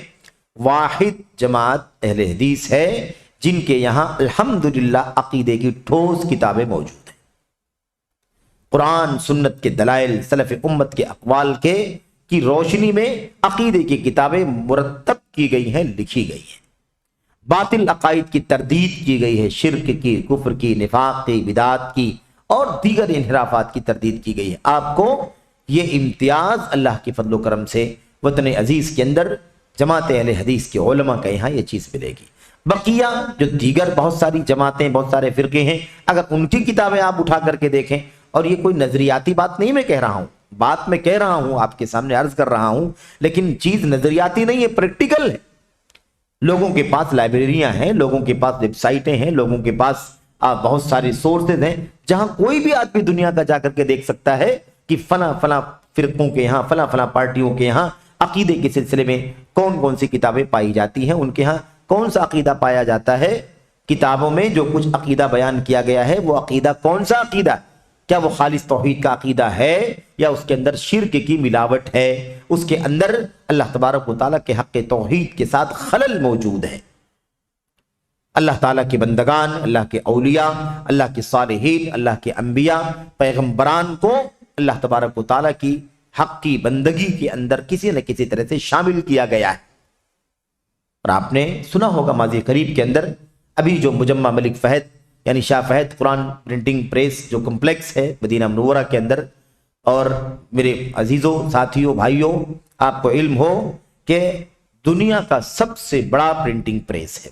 واحد جماعت اہل حدیث ہے جن کے یہاں الحمدللہ عقیدے کی ٹھوس کتابیں موجود ہیں۔ قرآن سنت کے دلائل، سلف امت کے اقوال کی روشنی میں عقیدے کی کتابیں مرتب کی گئی ہیں، لکھی گئی ہیں، باطل عقائد کی تردید کی گئی ہے، شرک کی، کفر کی، نفاق کی، بدعات کی اور دیگر انحرافات کی تردید کی گئی ہے۔ آپ کو یہ امتیاز اللہ کے فضل و کرم سے وطن عزیز کے اندر جماعت اہل حدیث کے علماء کے یہاں یہ چیز ملے گی۔ بقیہ جو دیگر بہت ساری جماعتیں، بہت سارے فرقے ہیں، اگر ان کی کتابیں آپ اٹھا کر کے دیکھیں، اور یہ کوئی نظریاتی بات نہیں میں کہہ رہا ہوں، بات میں کہہ رہا ہوں، آپ کے سامنے عرض کر رہا ہوں، لیکن چیز نظریاتی نہیں ہے، پریکٹیکل ہے۔ لوگوں کے پاس لائبریریاں ہیں، لوگوں کے پاس ویب سائٹیں ہیں، لوگوں کے پاس بہت سارے سورسز ہیں جہاں کوئی بھی آدمی دنیا کا جا کر کے دیکھ سکتا ہے کہ فلاں فلاں فرقوں کے یہاں، فلاں فلاں پارٹیوں کے یہاں عقیدے کے سلسلے میں کون کون سی کتابیں پائی جاتی ہیں، ان کے ہاں کون سا عقیدہ پایا جاتا ہے، کتابوں میں جو کچھ عقیدہ بیان کیا گیا ہے وہ عقیدہ کون سا عقیدہ، کیا وہ خالص توحید کا عقیدہ ہے یا اس کے اندر شرک کی ملاوٹ ہے، اس کے اندر اللہ تبارک و تعالیٰ کے حق توحید کے ساتھ خلل موجود ہے۔ اللہ تعالیٰ کے بندگان، اللہ کے اولیاء، اللہ کے صالحین، اللہ کے انبیاء، پیغمبران کو اللہ تبارک و تعالیٰ کی حق کی بندگی کے اندر کسی نہ کسی طرح سے شامل کیا گیا ہے۔ اور آپ نے سنا ہوگا ماضی قریب کے اندر ابھی جو مجمع ملک فہد یعنی شاہ فہد قرآن پرنٹنگ پریس جو کمپلیکس ہے مدینہ منورہ کے اندر، اور میرے عزیزوں، ساتھیوں، بھائیوں، آپ کو علم ہو کہ دنیا کا سب سے بڑا پرنٹنگ پریس ہے،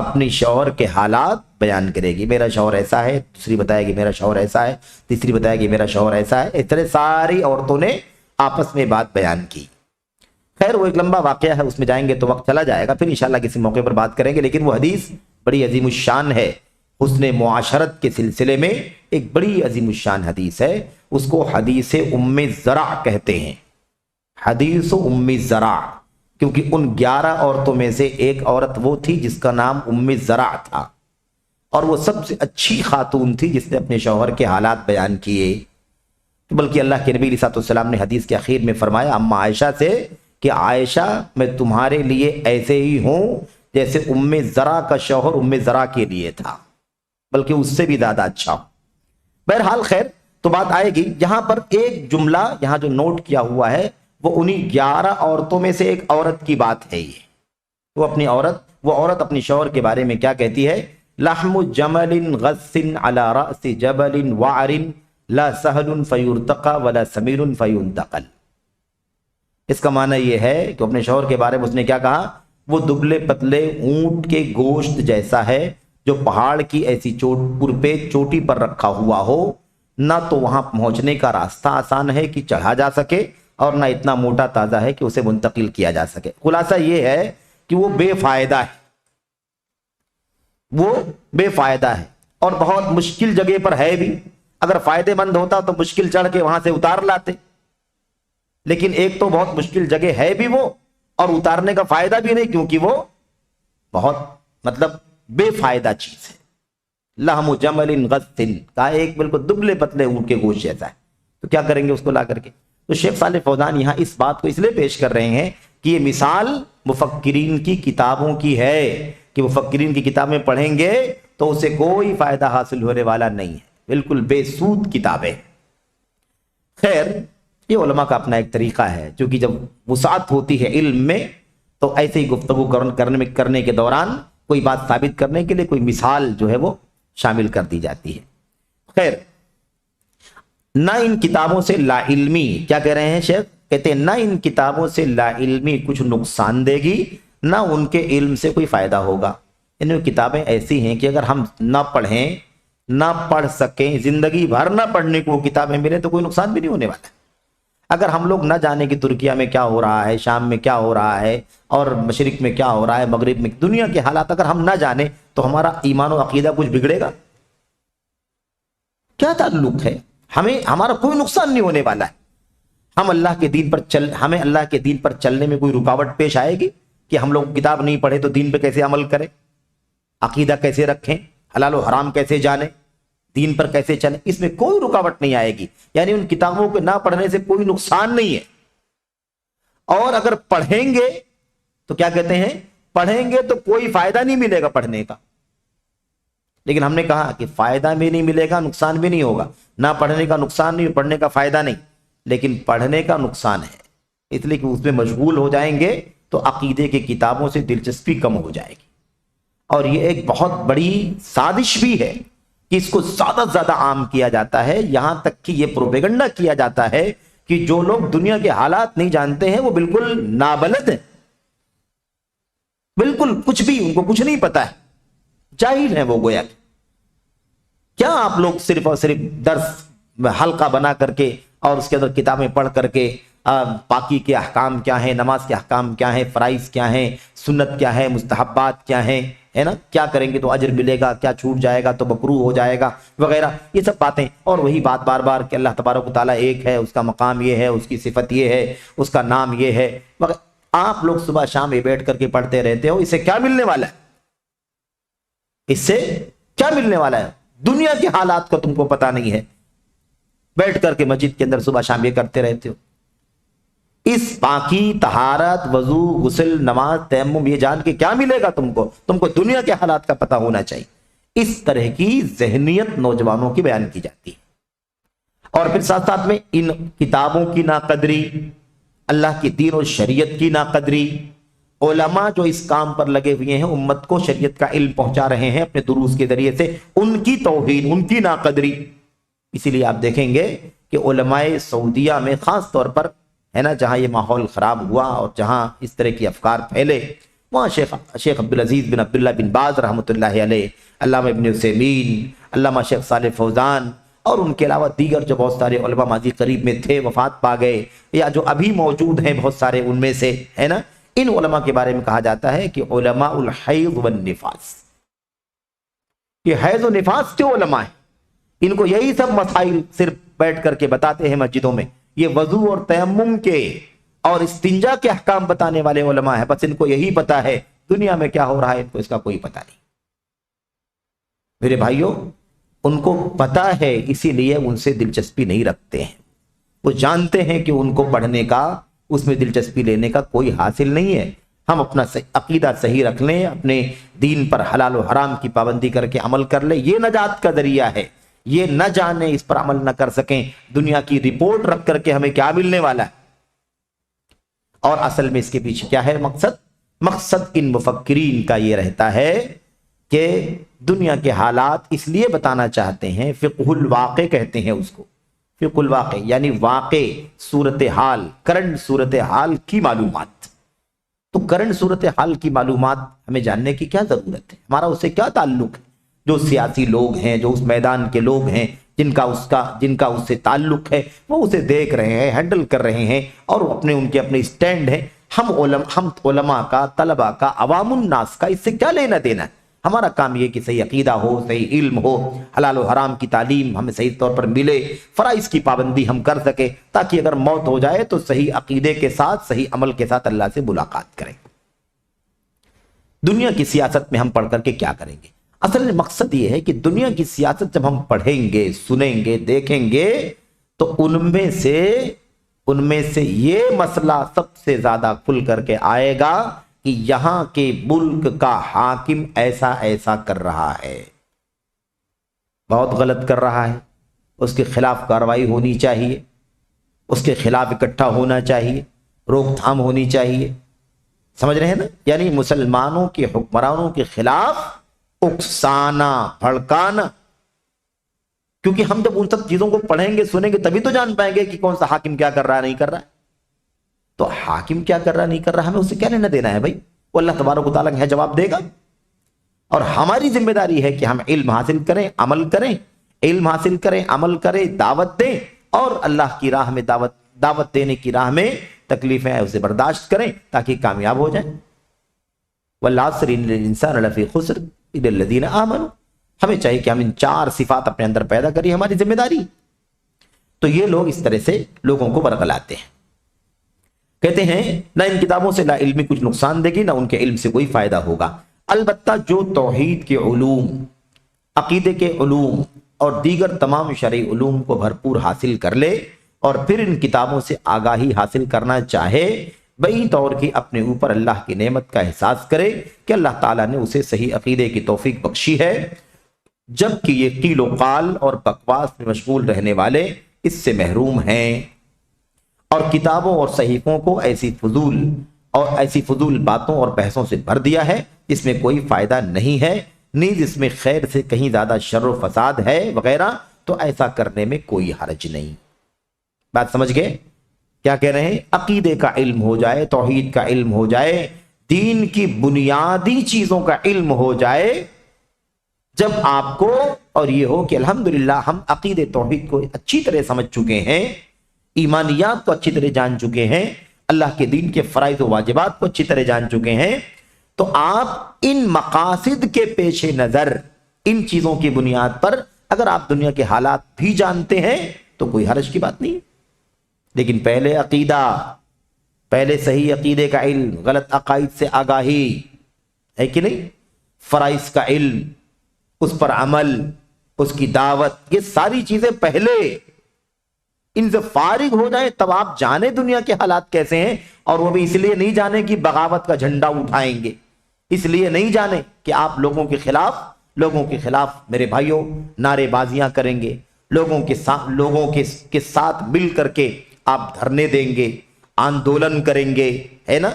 اپنی شوہر کے حالات بیان کرے گی، میرا شوہر ایسا ہے، دوسری بتائے گی میرا شوہر ایسا ہے، تیسری بتائے گی میرا شوہر ایسا ہے۔ اس طرح ساری عورتوں نے آپس میں بات بیان کی۔ خیر وہ ایک لمبا واقعہ ہے، اس میں جائیں گے تو وقت چلا جائے گا، پھر انشاءاللہ کسی موقع پر بات کریں گے، لیکن وہ حدیث بڑی عظیم الشان ہے۔ حسن معاشرت کے سلسلے میں ایک بڑی عظیم الشان حدیث ہے، اس کو حدیث ام زرع کہتے ہیں، حدیث ام زرع، کیونکہ ان 11 عورتوں میں سے ایک عورت وہ تھی جس کا نام ام زرع تھا، اور وہ سب سے اچھی خاتون تھی جس نے اپنے شوہر کے حالات بیان کیے۔ بلکہ اللہ کے نبی علیہ الصلوۃ والسلام نے حدیث کے اخیر میں فرمایا اما عائشہ سے کہ عائشہ میں تمہارے لیے ایسے ہی ہوں جیسے ام زرع کا شوہر ام زرع کے لیے تھا، بلکہ اس سے بھی زیادہ اچھا ہوں۔ بہرحال خیر تو بات آئے گی، یہاں پر ایک جملہ یہاں جو نوٹ کیا ہوا ہے وہ انہی 11 عورتوں میں سے ایک عورت کی بات ہے۔ یہ وہ عورت اپنی شوہر کے بارے میں کیا کہتی ہے؟ لحم جمل غص على رأس جبل وعر لا سهل فيرتقى ولا سمیر فينتقل۔ اس کا معنی یہ ہے کہ اپنے شوہر کے بارے میں اس نے کیا کہا؟ وہ دبلے پتلے اونٹ کے گوشت جیسا ہے جو پہاڑ کی ایسی چوٹی پر رکھا ہوا ہو، نہ تو وہاں پہنچنے کا راستہ آسان ہے کہ چڑھا جا سکے، اور نہ اتنا موٹا تازہ ہے کہ اسے منتقل کیا جا سکے۔ خلاصہ یہ ہے کہ وہ بے فائدہ ہے، وہ بے فائدہ ہے اور بہت مشکل جگہ پر ہے بھی۔ اگر فائدے مند ہوتا تو مشکل چڑھ کے وہاں سے اتار لاتے، لیکن ایک تو بہت مشکل جگہ ہے بھی وہ، اور اتارنے کا فائدہ بھی نہیں، کیونکہ وہ بہت بے فائدہ چیز ہے۔ لحم جمل غث کا ایک بالکل دبلے پتلے اونٹ کے گوشت جیسا ہے، تو کیا کریں گے اس کو لا کر کے؟ تو شیخ صالح فوزان یہاں اس بات کو اس لیے پیش کر رہے ہیں کہ یہ مثال مفکرین کی کتابوں کی ہے، کہ مفکرین کی کتابیں پڑھیں گے تو اسے کوئی فائدہ حاصل ہونے والا نہیں ہے، بالکل بے سود کتابیں۔ خیر یہ علماء کا اپنا ایک طریقہ ہے، جو کہ جب وسعت ہوتی ہے علم میں تو ایسے ہی گفتگو کرنے کے دوران کوئی بات ثابت کرنے کے لیے کوئی مثال جو ہے وہ شامل کر دی جاتی ہے۔ خیر نہ ان کتابوں سے لا علمی، کیا کہہ رہے ہیں شیخ؟ کہتے ہیں نہ ان کتابوں سے لا علمی کچھ نقصان دے گی، نہ ان کے علم سے کوئی فائدہ ہوگا۔ ان کتابیں ایسی ہیں کہ اگر ہم نہ پڑھیں، نہ پڑھ سکیں، زندگی بھر نہ پڑھنے کو وہ کتابیں ملیں تو کوئی نقصان بھی نہیں ہونے والا ہے۔ اگر ہم لوگ نہ جانے کہ ترکیہ میں کیا ہو رہا ہے، شام میں کیا ہو رہا ہے، اور مشرق میں کیا ہو رہا ہے، مغرب میں، دنیا کے حالات اگر ہم نہ جانیں تو ہمارا ایمان و عقیدہ کچھ بگڑے گا؟ کیا تعلق ہے؟ ہمارا کوئی نقصان نہیں ہونے والا ہے۔ ہمیں اللہ کے دین پر چلنے میں کوئی رکاوٹ پیش آئے گی کہ ہم لوگ کتاب نہیں پڑھے تو دین پہ کیسے عمل کریں، عقیدہ کیسے رکھیں، حلال و حرام کیسے جانیں، دین پر کیسے چلیں؟ اس میں کوئی رکاوٹ نہیں آئے گی۔ یعنی ان کتابوں کو نہ پڑھنے سے کوئی نقصان نہیں ہے، اور اگر پڑھیں گے تو کیا کہتے ہیں؟ پڑھیں گے تو کوئی فائدہ نہیں ملے گا پڑھنے کا۔ لیکن ہم نے کہا کہ فائدہ بھی نہیں ملے گا، نقصان بھی نہیں ہوگا۔ نہ پڑھنے کا نقصان نہیں، پڑھنے کا فائدہ نہیں، لیکن پڑھنے کا نقصان ہے، اس لیے کہ اس میں مشغول ہو جائیں گے تو عقیدے کی کتابوں سے دلچسپی کم ہو جائے گی۔ اور یہ ایک بہت بڑی سازش بھی ہے کہ اس کو زیادہ سے زیادہ عام کیا جاتا ہے، یہاں تک کہ یہ پروپیگنڈا کیا جاتا ہے کہ جو لوگ دنیا کے حالات نہیں جانتے ہیں وہ بالکل نابلد ہیں، بالکل کچھ بھی ان کو کچھ نہیں پتا ہے، جاہل ہیں وہ گویا۔ کیا آپ لوگ صرف اور صرف درس حلقہ بنا کر کے اور اس کے اندر کتابیں پڑھ کر کے پاکی کے احکام کیا ہیں، نماز کے احکام کیا ہیں، فرائض کیا ہیں، سنت کیا ہے، مستحبات کیا ہیں، ہے نا، کیا کریں گے تو اجر ملے گا، کیا چھوٹ جائے گا تو مکروہ ہو جائے گا وغیرہ، یہ سب باتیں، اور وہی بات بار بار کہ اللہ تبارک و تعالیٰ ایک ہے، اس کا مقام یہ ہے، اس کی صفت یہ ہے، اس کا نام یہ ہے، مگر آپ لوگ صبح شام یہ بیٹھ کر کے پڑھتے رہتے ہو، اس سے کیا ملنے والا ہے؟ اس سے کیا ملنے والا ہے؟ دنیا کے حالات کا تم کو پتا نہیں ہے، بیٹھ کر کے مسجد کے اندر صبح شام یہ کرتے رہتے ہو۔ اس پاکی، طہارت، وضو، غسل، نماز، تیمم یہ جان کے کیا ملے گا تم کو دنیا کے حالات کا پتہ ہونا چاہیے۔ اس طرح کی ذہنیت نوجوانوں کی بیان کی جاتی ہے، اور پھر ساتھ ساتھ میں ان کتابوں کی ناقدری، اللہ کی دین اور شریعت کی ناقدری۔ علماء جو اس کام پر لگے ہوئے ہیں، امت کو شریعت کا علم پہنچا رہے ہیں اپنے دروس کے ذریعے سے، ان کی توہین، ان کی ناقدری۔ اسی لیے آپ دیکھیں گے کہ علماء سعودیہ میں خاص طور پر، ہے نا، جہاں یہ ماحول خراب ہوا اور جہاں اس طرح کی افکار پھیلے، وہاں شیخ عبدالعزیز بن عبداللہ بن باز رحمۃ اللہ علیہ، علامہ ابن عثیمین، علامہ شیخ صالح فوزان اور ان کے علاوہ دیگر جو بہت سارے علماء ماضی قریب میں تھے وفات پا گئے، یا جو ابھی موجود ہیں بہت سارے ان میں سے، ہے نا، ان علماء کے بارے میں کہا جاتا ہے کہ علماء الحیض والنفاس، یہ حیض و نفاس کے علماء ہیں، ان کو یہی سب مسائل صرف بیٹھ کر کے بتاتے ہیں مسجدوں میں، یہ وضو اور تیمم کے اور استنجا کے احکام بتانے والے علماء ہیں، بس ان کو یہی پتا ہے، دنیا میں کیا ہو رہا ہے ان کو اس کا کوئی پتہ نہیں۔ میرے بھائیوں، ان کو پتا ہے، اسی لیے ان سے دلچسپی نہیں رکھتے ہیں، وہ جانتے ہیں کہ ان کو پڑھنے کا، اس میں دلچسپی لینے کا کوئی حاصل نہیں ہے۔ ہم اپنا عقیدہ صحیح رکھ لیں، اپنے دین پر حلال و حرام کی پابندی کر کے عمل کر لیں، یہ نجات کا ذریعہ ہے۔ یہ نہ جانیں، اس پر عمل نہ کر سکیں، دنیا کی رپورٹ رکھ کر کے ہمیں کیا ملنے والا ہے؟ اور اصل میں اس کے پیچھے کیا ہے مقصد ان مفکرین کا یہ رہتا ہے کہ دنیا کے حالات اس لیے بتانا چاہتے ہیں، فقہ الواقع کہتے ہیں اس کو، فقہ الواقع یعنی واقع صورتحال، کرنٹ صورتحال کی معلومات۔ تو کرنٹ صورتحال کی معلومات ہمیں جاننے کی کیا ضرورت ہے؟ ہمارا اس سے کیا تعلق ہے؟ جو سیاسی لوگ ہیں، جو اس میدان کے لوگ ہیں، جن کا اس سے تعلق ہے، وہ اسے دیکھ رہے ہیں، ہینڈل کر رہے ہیں، اور ان کے اپنے اسٹینڈ ہیں۔ ہم علماء کا، طلباء کا، عوام الناس کا اس سے کیا لینا دینا ہے؟ ہمارا کام یہ کہ صحیح عقیدہ ہو، صحیح علم ہو، حلال و حرام کی تعلیم ہمیں صحیح طور پر ملے، فرائض کی پابندی ہم کر سکے، تاکہ اگر موت ہو جائے تو صحیح عقیدے کے ساتھ، صحیح عمل کے ساتھ اللہ سے ملاقات کریں۔ دنیا کی سیاست میں ہم پڑھ کر کے کیا کریں گے؟ اصل میں مقصد یہ ہے کہ دنیا کی سیاست جب ہم پڑھیں گے، سنیں گے، دیکھیں گے، تو ان میں سے یہ مسئلہ سب سے زیادہ کھل کر کے آئے گا کہ یہاں کے ملک کا حاکم ایسا ایسا کر رہا ہے، بہت غلط کر رہا ہے، اس کے خلاف کارروائی ہونی چاہیے، اس کے خلاف اکٹھا ہونا چاہیے، روک تھام ہونی چاہیے۔ سمجھ رہے ہیں نا؟ یعنی مسلمانوں کے حکمرانوں کے خلاف اکسانا، بھڑکانا، کیونکہ ہم جب ان سب چیزوں کو پڑھیں گے، سنیں گے، تبھی تو جان پائیں گے کہ کون سا حاکم کیا کر رہا ہے، نہیں کر رہا ہے۔ تو حاکم کیا کر رہا ہے، نہیں کر رہا، ہمیں اسے کیا لینا دینا ہے بھائی؟ وہ اللہ تبارک و تعالیٰ ہے جواب دے گا، اور ہماری ذمہ داری ہے کہ ہم علم حاصل کریں، عمل کریں، علم حاصل کریں، عمل کریں، دعوت دیں، اور اللہ کی راہ میں دعوت دینے کی راہ میں تکلیفیں ہیں اسے برداشت کریں تاکہ کامیاب ہو جائیں۔ والعصر ان الانسان لفی خسر الا الذین آمنوا، ہمیں چاہیے کہ ہم ان 4 صفات اپنے اندر پیدا کریں، ہماری ذمہ داری۔ تو یہ لوگ اس طرح سے لوگوں کو برگلاتے ہیں، کہتے ہیں نہ ان کتابوں سے لا علمی کچھ نقصان دے گی، نہ ان کے علم سے کوئی فائدہ ہوگا، البتہ جو توحید کے علوم، عقیدے کے علوم اور دیگر تمام شرعی علوم کو بھرپور حاصل کر لے اور پھر ان کتابوں سے آگاہی حاصل کرنا چاہے، بئی طور کی اپنے اوپر اللہ کی نعمت کا احساس کرے کہ اللہ تعالیٰ نے اسے صحیح عقیدے کی توفیق بخشی ہے، جبکہ یہ قیل و قال اور بکواس میں مشغول رہنے والے اس سے محروم ہیں، اور کتابوں اور صحیفوں کو ایسی فضول باتوں اور بحثوں سے بھر دیا ہے جس میں کوئی فائدہ نہیں ہے، نیز اس میں خیر سے کہیں زیادہ شر و فساد ہے وغیرہ، تو ایسا کرنے میں کوئی حرج نہیں۔ بات سمجھ گئے؟ کیا کہہ رہے ہیں؟ عقیدے کا علم ہو جائے، توحید کا علم ہو جائے، دین کی بنیادی چیزوں کا علم ہو جائے، جب آپ کو اور یہ ہو کہ الحمدللہ ہم عقیدے توحید کو اچھی طرح سمجھ چکے ہیں، ایمانیات کو اچھی طرح جان چکے ہیں، اللہ کے دین کے فرائض و واجبات کو اچھی طرح جان چکے ہیں، تو آپ ان مقاصد کے پیش نظر، ان چیزوں کی بنیاد پر اگر آپ دنیا کے حالات بھی جانتے ہیں تو کوئی حرج کی بات نہیں، لیکن پہلے عقیدہ، پہلے صحیح عقیدے کا علم، غلط عقائد سے آگاہی ہے کہ نہیں، فرائض کا علم، اس پر عمل، اس کی دعوت، یہ ساری چیزیں پہلے ان سے فارغ ہو جائیں، تب آپ جانیں دنیا کے حالات کیسے ہیں، اور وہ بھی اس لیے نہیں جانیں کہ بغاوت کا جھنڈا اٹھائیں گے، اس لیے نہیں جانیں کہ آپ لوگوں کے خلاف میرے بھائیوں نعرے بازیاں کریں گے، لوگوں کے ساتھ مل کر کے آپ دھرنے دیں گے، آندولن کریں گے، ہے نا،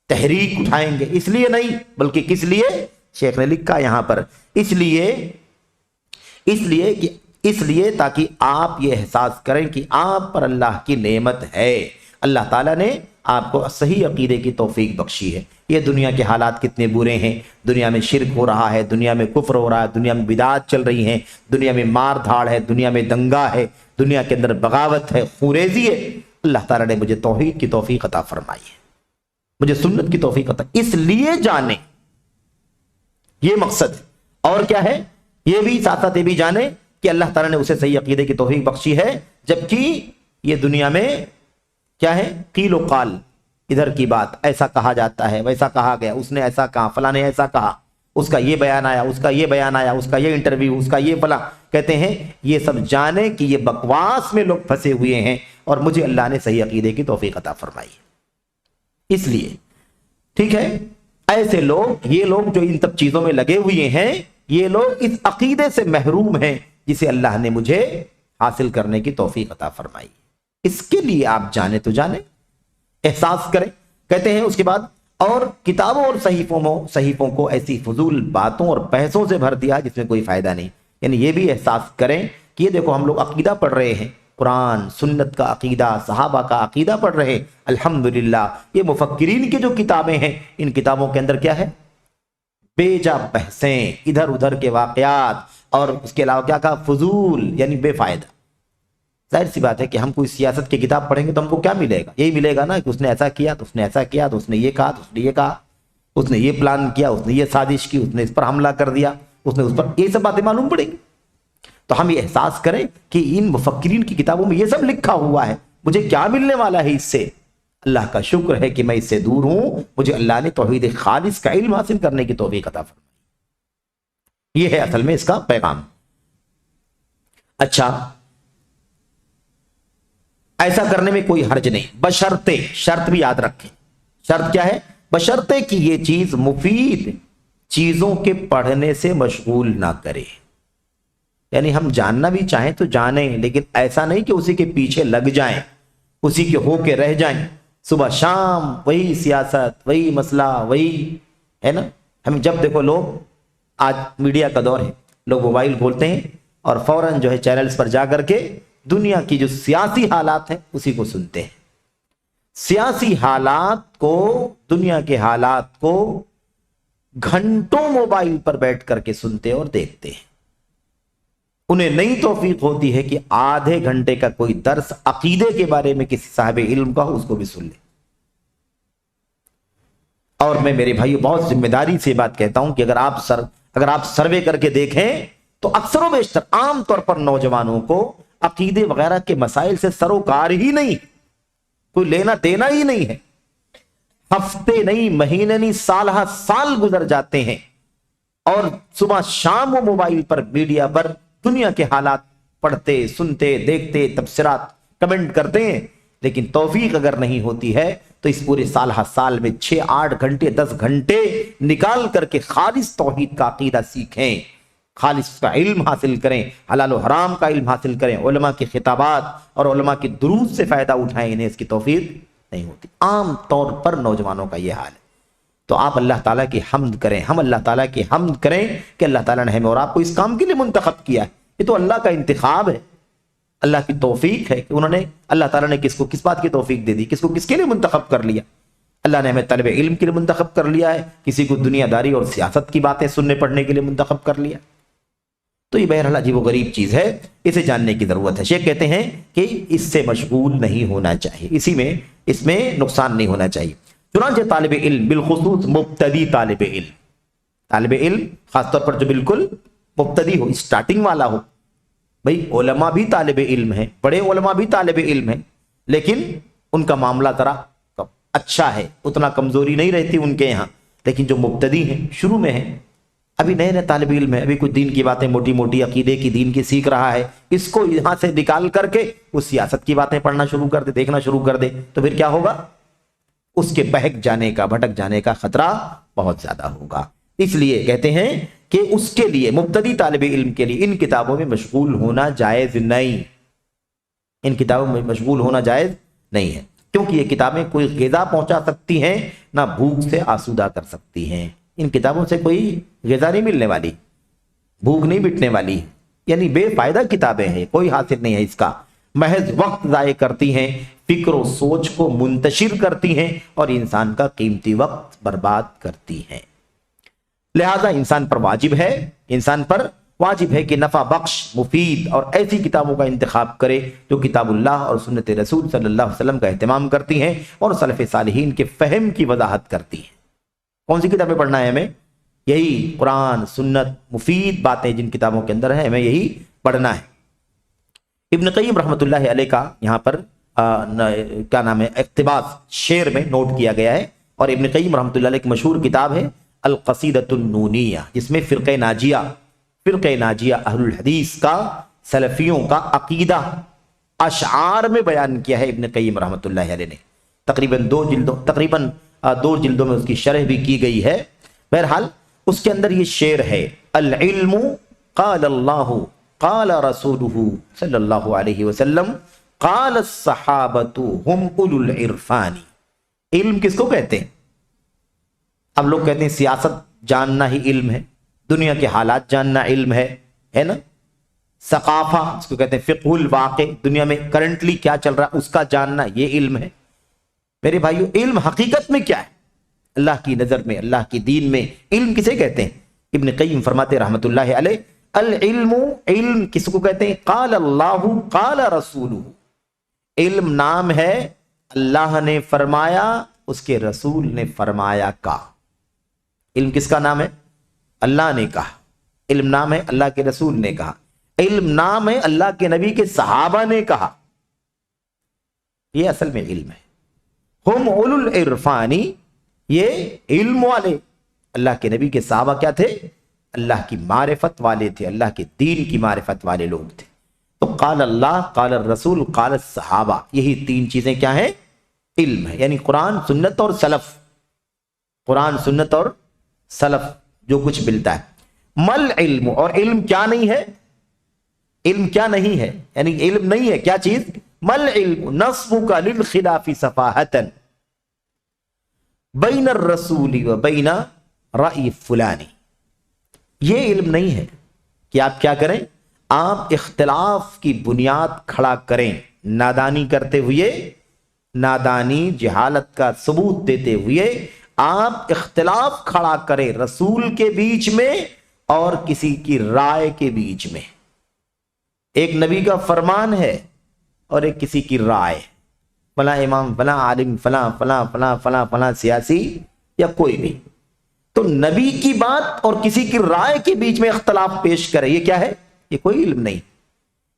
تحریک اٹھائیں گے، اس لیے نہیں، بلکہ کس لیے؟ شیخ نے لکھا یہاں پر، اس لیے تاکہ آپ یہ احساس کریں کہ آپ پر اللہ کی نعمت ہے، اللہ تعالیٰ نے آپ کو صحیح عقیدے کی توفیق بخشی ہے۔ یہ دنیا کے حالات کتنے برے ہیں، دنیا میں شرک ہو رہا ہے، دنیا میں کفر ہو رہا ہے، دنیا میں بدعات چل رہی ہیں، دنیا میں مار دھاڑ ہے، دنیا میں دنگا ہے، دنیا کے اندر بغاوت ہے، خوریزی ہے۔ اللہ تعالیٰ نے مجھے توحید کی توفیق عطا فرمائی ہے، مجھے سنت کی توفیق عطا، اس لیے جانیں، یہ مقصد ہے۔ اور کیا ہے، یہ بھی ساتھ ساتھ یہ بھی جانیں کہ اللہ تعالیٰ نے اسے صحیح عقیدے کی توفیق بخشی ہے، جبکہ یہ دنیا میں کیا ہے، قیل و قال، ادھر کی بات، ایسا کہا جاتا ہے، ویسا کہا گیا، اس نے ایسا کہا، فلاں نے ایسا کہا، اس کا یہ بیان آیا، اس کا یہ بیان آیا، اس کا یہ انٹرویو، اس کا یہ فلاں، کہتے ہیں یہ سب جانیں کہ یہ بکواس میں لوگ پھنسے ہوئے ہیں، اور مجھے اللہ نے صحیح عقیدے کی توفیق عطا فرمائی ہے۔ اس لیے ٹھیک ہے، ایسے لوگ، یہ لوگ جو ان سب چیزوں میں لگے ہوئے ہیں، یہ لوگ اس عقیدے سے محروم ہیں جسے اللہ نے مجھے حاصل کرنے کی توفیق عطا فرمائی۔ اس کے لیے آپ جانیں تو جانیں، احساس کریں۔ کہتے ہیں اس کے بعد، اور کتابوں اور صحیفوں کو ایسی فضول باتوں اور بحثوں سے بھر دیا جس میں کوئی فائدہ نہیں۔ یعنی یہ بھی احساس کریں کہ یہ دیکھو ہم لوگ عقیدہ پڑھ رہے ہیں، قرآن سنت کا عقیدہ، صحابہ کا عقیدہ پڑھ رہے ہیں، الحمدللہ۔ یہ مفکرین کی جو کتابیں ہیں، ان کتابوں کے اندر کیا ہے، بے جا بحثیں، ادھر ادھر کے واقعات، اور اس کے علاوہ کیا کہا، فضول، یعنی بے فائدہ۔ ظاہر سی بات ہے کہ ہم کوئی سیاست کی کتاب پڑھیں گے تو ہم کو کیا ملے گا، یہی ملے گا نا کہ اس نے ایسا کیا تو اس نے ایسا کیا تو اس نے یہ کہا تو اس نے یہ کہا، اس نے یہ پلان کیا، اس نے یہ سازش کی، اس نے اس پر حملہ کر دیا، اس نے اس پر، یہ سب باتیں معلوم پڑیں گی۔ تو ہم یہ احساس کریں کہ ان مفکرین کی کتابوں میں یہ سب لکھا ہوا ہے، مجھے کیا ملنے والا ہے اس سے؟ اللہ کا شکر ہے کہ میں اس سے دور ہوں، مجھے اللہ نے توحید خالص کا علم حاصل کرنے کی توفیق عطا فرمائی۔ یہ ہے اصل میں اس کا پیغام۔ اچھا، ایسا کرنے میں کوئی حرج نہیں، بشرطے، شرط بھی یاد رکھیں، شرط کیا ہے، بشرطے کہ یہ چیز مفید چیزوں کے پڑھنے سے مشغول نہ کرے۔ یعنی ہم جاننا بھی چاہیں تو جانیں، لیکن ایسا نہیں کہ اسی کے پیچھے لگ جائیں، اسی کے ہو کے رہ جائیں، صبح شام وہی سیاست، وہی مسئلہ، وہی ہے نا۔ ہم جب دیکھو، لوگ آج میڈیا کا دور ہے، لوگ موبائل کھولتے ہیں اور فوراً جو ہے چینلز پر جا کر کے دنیا کی جو سیاسی حالات ہیں اسی کو سنتے ہیں۔ سیاسی حالات کو، دنیا کے حالات کو گھنٹوں موبائل پر بیٹھ کر کے سنتے اور دیکھتے ہیں۔ انہیں نہیں توفیق ہوتی ہے کہ آدھے گھنٹے کا کوئی درس عقیدے کے بارے میں کسی صاحب علم کا ہو، اس کو بھی سن لیں۔ اور میں میرے بھائی بہت ذمہ داری سے بات کہتا ہوں کہ اگر آپ سروے کر کے دیکھیں تو اکثر و بیشتر عام طور پر نوجوانوں کو عقیدے وغیرہ کے مسائل سے سروکار ہی نہیں، کوئی لینا دینا ہی نہیں ہے۔ ہفتے نہیں، مہینے نہیں، سال ہا سال گزر جاتے ہیں، اور صبح شام وہ موبائل پر، میڈیا پر دنیا کے حالات پڑھتے، سنتے، دیکھتے، تبصرات، کمنٹ کرتے ہیں، لیکن توفیق اگر نہیں ہوتی ہے تو اس پورے سال ہا سال میں 6-8 گھنٹے 10 گھنٹے نکال کر کے خالص توحید کا عقیدہ سیکھیں، خالص کا علم حاصل کریں، حلال و حرام کا علم حاصل کریں، علماء کی خطابات اور علماء کی دروس سے فائدہ اٹھائیں، انہیں اس کی توفیق نہیں ہوتی۔ عام طور پر نوجوانوں کا یہ حال ہے۔ تو آپ اللہ تعالیٰ کی حمد کریں، ہم اللہ تعالیٰ کی حمد کریں کہ اللہ تعالیٰ نے ہمیں اور آپ کو اس کام کے لیے منتخب کیا ہے۔ یہ تو اللہ کا انتخاب ہے، اللہ کی توفیق ہے کہ انہوں نے، اللہ تعالیٰ نے کس کو کس بات کی توفیق دے دی، کس کو کس کے لیے منتخب کر لیا۔ اللہ نے ہمیں طلب علم کے لیے منتخب کر لیا ہے، کسی کو دنیا داری اور سیاست کی باتیں سننے پڑھنے کے لیے منتخب کر لیا۔ تو یہ بہرحال عجیب و غریب چیز ہے، اسے جاننے کی ضرورت ہے۔ شیخ کہتے ہیں کہ اس سے مشغول نہیں ہونا چاہیے، اس میں نقصان نہیں ہونا چاہیے۔ چنانچہ طالب علم، بالخصوص مبتدی طالب علم خاص طور پر جو بالکل مبتدی ہو، اسٹارٹنگ والا ہو، بھئی علماء بھی طالب علم ہیں، بڑے علماء بھی طالب علم ہیں، لیکن ان کا معاملہ ذرا اچھا ہے، اتنا کمزوری نہیں رہتی ان کے یہاں۔ لیکن جو مبتدی ہیں، شروع میں ہیں، ابھی نئے نئے طالب علم ہے، ابھی کچھ دین کی باتیں موٹی موٹی عقیدے کی، دین کی سیکھ رہا ہے، اس کو یہاں سے نکال کر کے وہ سیاست کی باتیں پڑھنا شروع کر دے، دیکھنا شروع کر دے، تو پھر کیا ہوگا؟ اس کے بہک جانے کا، بھٹک جانے کا خطرہ بہت زیادہ ہوگا۔ اس لیے کہتے ہیں کہ اس کے لیے، مبتدی طالب علم کے لیے ان کتابوں میں مشغول ہونا جائز نہیں، ان کتابوں میں مشغول ہونا جائز نہیں ہے، کیونکہ یہ کتابیں کوئی غذا پہنچا سکتی ہیں، نہ بھوک سے آسودہ کر سکتی ہیں۔ ان کتابوں سے کوئی غذا نہیں ملنے والی، بھوک نہیں مٹنے والی، یعنی بے فائدہ کتابیں ہیں، کوئی حاصل نہیں ہے اس کا۔ محض وقت ضائع کرتی ہیں، فکر و سوچ کو منتشر کرتی ہیں اور انسان کا قیمتی وقت برباد کرتی ہیں۔ لہذا انسان پر واجب ہے کہ نفع بخش، مفید اور ایسی کتابوں کا انتخاب کرے جو کتاب اللہ اور سنت رسول صلی اللہ علیہ وسلم کا اہتمام کرتی ہیں اور سلف صالحین کے فہم کی وضاحت کرتی ہیں۔ کون سی کتابیں پڑھنا ہے ہمیں؟ یہی قرآن، سنت، مفید باتیں جن کتابوں کے اندر ہیں ہمیں یہی پڑھنا ہے۔ ابن قیم رحمۃ اللہ علیہ کا یہاں پر کیا نام ہے اقتباس شعر میں نوٹ کیا گیا ہے، اور ابن قیم رحمۃ اللہ علیہ کی مشہور کتاب ہے القصیدۃ النونیہ، جس میں فرقہ ناجیہ اہل الحدیث کا، سلفیوں کا عقیدہ اشعار میں بیان کیا ہے ابن قیم رحمۃ اللہ علیہ نے۔ تقریباً دو جلدوں میں اس کی شرح بھی کی گئی ہے۔ بہرحال اس کے اندر یہ شعر ہے، العلم قال اللہ قال رسولہ صلی اللہ علیہ وسلم قال الصحابۃ ہم اولو العرفان۔ علم کس کو کہتے ہیں؟ اب لوگ کہتے ہیں سیاست جاننا ہی علم ہے، دنیا کے حالات جاننا علم ہے نا، ثقافہ اس کو کہتے ہیں، فقہ الواقع، دنیا میں کرنٹلی کیا چل رہا ہے اس کا جاننا یہ علم ہے۔ میرے بھائیو، علم حقیقت میں کیا ہے؟ اللہ کی نظر میں، اللہ کی دین میں علم کسے کہتے ہیں؟ ابن قیم فرماتے رحمت اللہ علیہ، العلم، علم کس کو کہتے ہیں؟ قال اللہ قال رسولہ، علم نام ہے اللہ نے فرمایا، اس کے رسول نے فرمایا کا۔ علم کس کا نام ہے؟ اللہ نے کہا۔ علم نام ہے اللہ کے رسول نے کہا۔ علم نام ہے اللہ کے نبی کے صحابہ نے کہا۔ یہ اصل میں علم ہے۔ ہم اولو العرفانی، یہ علم والے، اللہ کے نبی کے صحابہ کیا تھے؟ اللہ کی معرفت والے تھے، اللہ کے دین کی معرفت والے لوگ تھے۔ تو قال اللہ، قال الرسول، قال الصحابہ، یہی تین چیزیں کیا ہیں؟ علم ہے، یعنی قرآن، سنت اور سلف، قرآن، سنت اور سلف جو کچھ ملتا ہے۔ مل علم، اور علم کیا نہیں ہے؟ علم کیا نہیں ہے؟ یعنی علم نہیں ہے کیا چیز؟ مل علم نصبک للخلاف صفاحتا بین الرسول و بین رأی فلانی۔ یہ علم نہیں ہے کہ آپ کیا کریں؟ آپ اختلاف کی بنیاد کھڑا کریں، نادانی کرتے ہوئے، نادانی جہالت کا ثبوت دیتے ہوئے آپ اختلاف کھڑا کریں رسول کے بیچ میں اور کسی کی رائے کے بیچ میں۔ ایک نبی کا فرمان ہے اور ایک کسی کی رائے، فلاں امام، فلاں عالم، فلاں فلاں فلاں فلاں فلاں سیاسی یا کوئی بھی، تو نبی کی بات اور کسی کی رائے کے بیچ میں اختلاف پیش کرے، یہ کیا ہے؟ یہ کوئی علم نہیں۔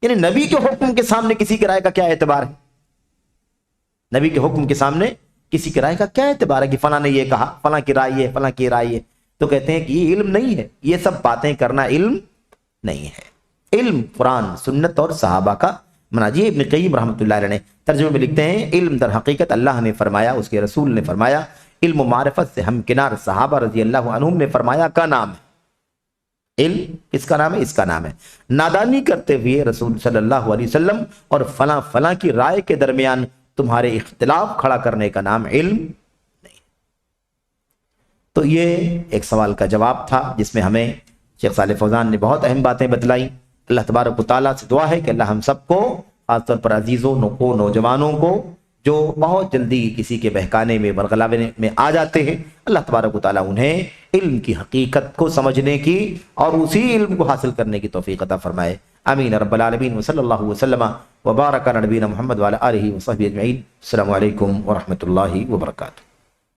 یعنی نبی کے حکم کے سامنے کسی کی رائے کا کیا اعتبار ہے؟ نبی کے حکم کے سامنے کسی کی رائے کا کیا اعتبار ہے کہ فلاں نے یہ کہا، فلاں کی رائے ہے، فلاں کی رائے ہے؟ تو کہتے ہیں کہ یہ علم نہیں ہے، یہ سب باتیں کرنا علم نہیں ہے۔ علم قرآن، سنت اور صحابہ کا مناجی۔ ابن قیم رحمۃ اللہ علیہ نے ترجمے میں لکھتے ہیں، علم در حقیقت اللہ نے فرمایا، اس کے رسول نے فرمایا، علم و معرفت سے ہمکنار صحابہ رضی اللہ عنہم نے فرمایا کا نام ہے۔ علم کس کا نام ہے؟ اس کا نام ہے نادانی کرتے ہوئے رسول صلی اللہ علیہ وسلم اور فلاں فلاں کی رائے کے درمیان تمہارے اختلاف کھڑا کرنے کا نام علم نہیں۔ تو یہ ایک سوال کا جواب تھا جس میں ہمیں شیخ صالح فوزان نے بہت اہم باتیں بتلائیں۔ اللہ تبارک و تعالیٰ سے دعا ہے کہ اللہ ہم سب کو، خاص طور پر عزیزوں کو، نوجوانوں کو جو بہت جلدی کسی کے بہکانے میں، برگلاوے میں آ جاتے ہیں، اللہ تبارک و تعالیٰ انہیں علم کی حقیقت کو سمجھنے کی اور اسی علم کو حاصل کرنے کی توفیق عطا فرمائے۔ آمین رب العالمین، وصلی اللہ وسلم وبارک علی نبینا محمد وعلی آلہ وصحبہ اجمعین۔ السلام علیکم ورحمۃ اللہ وبرکاتہ۔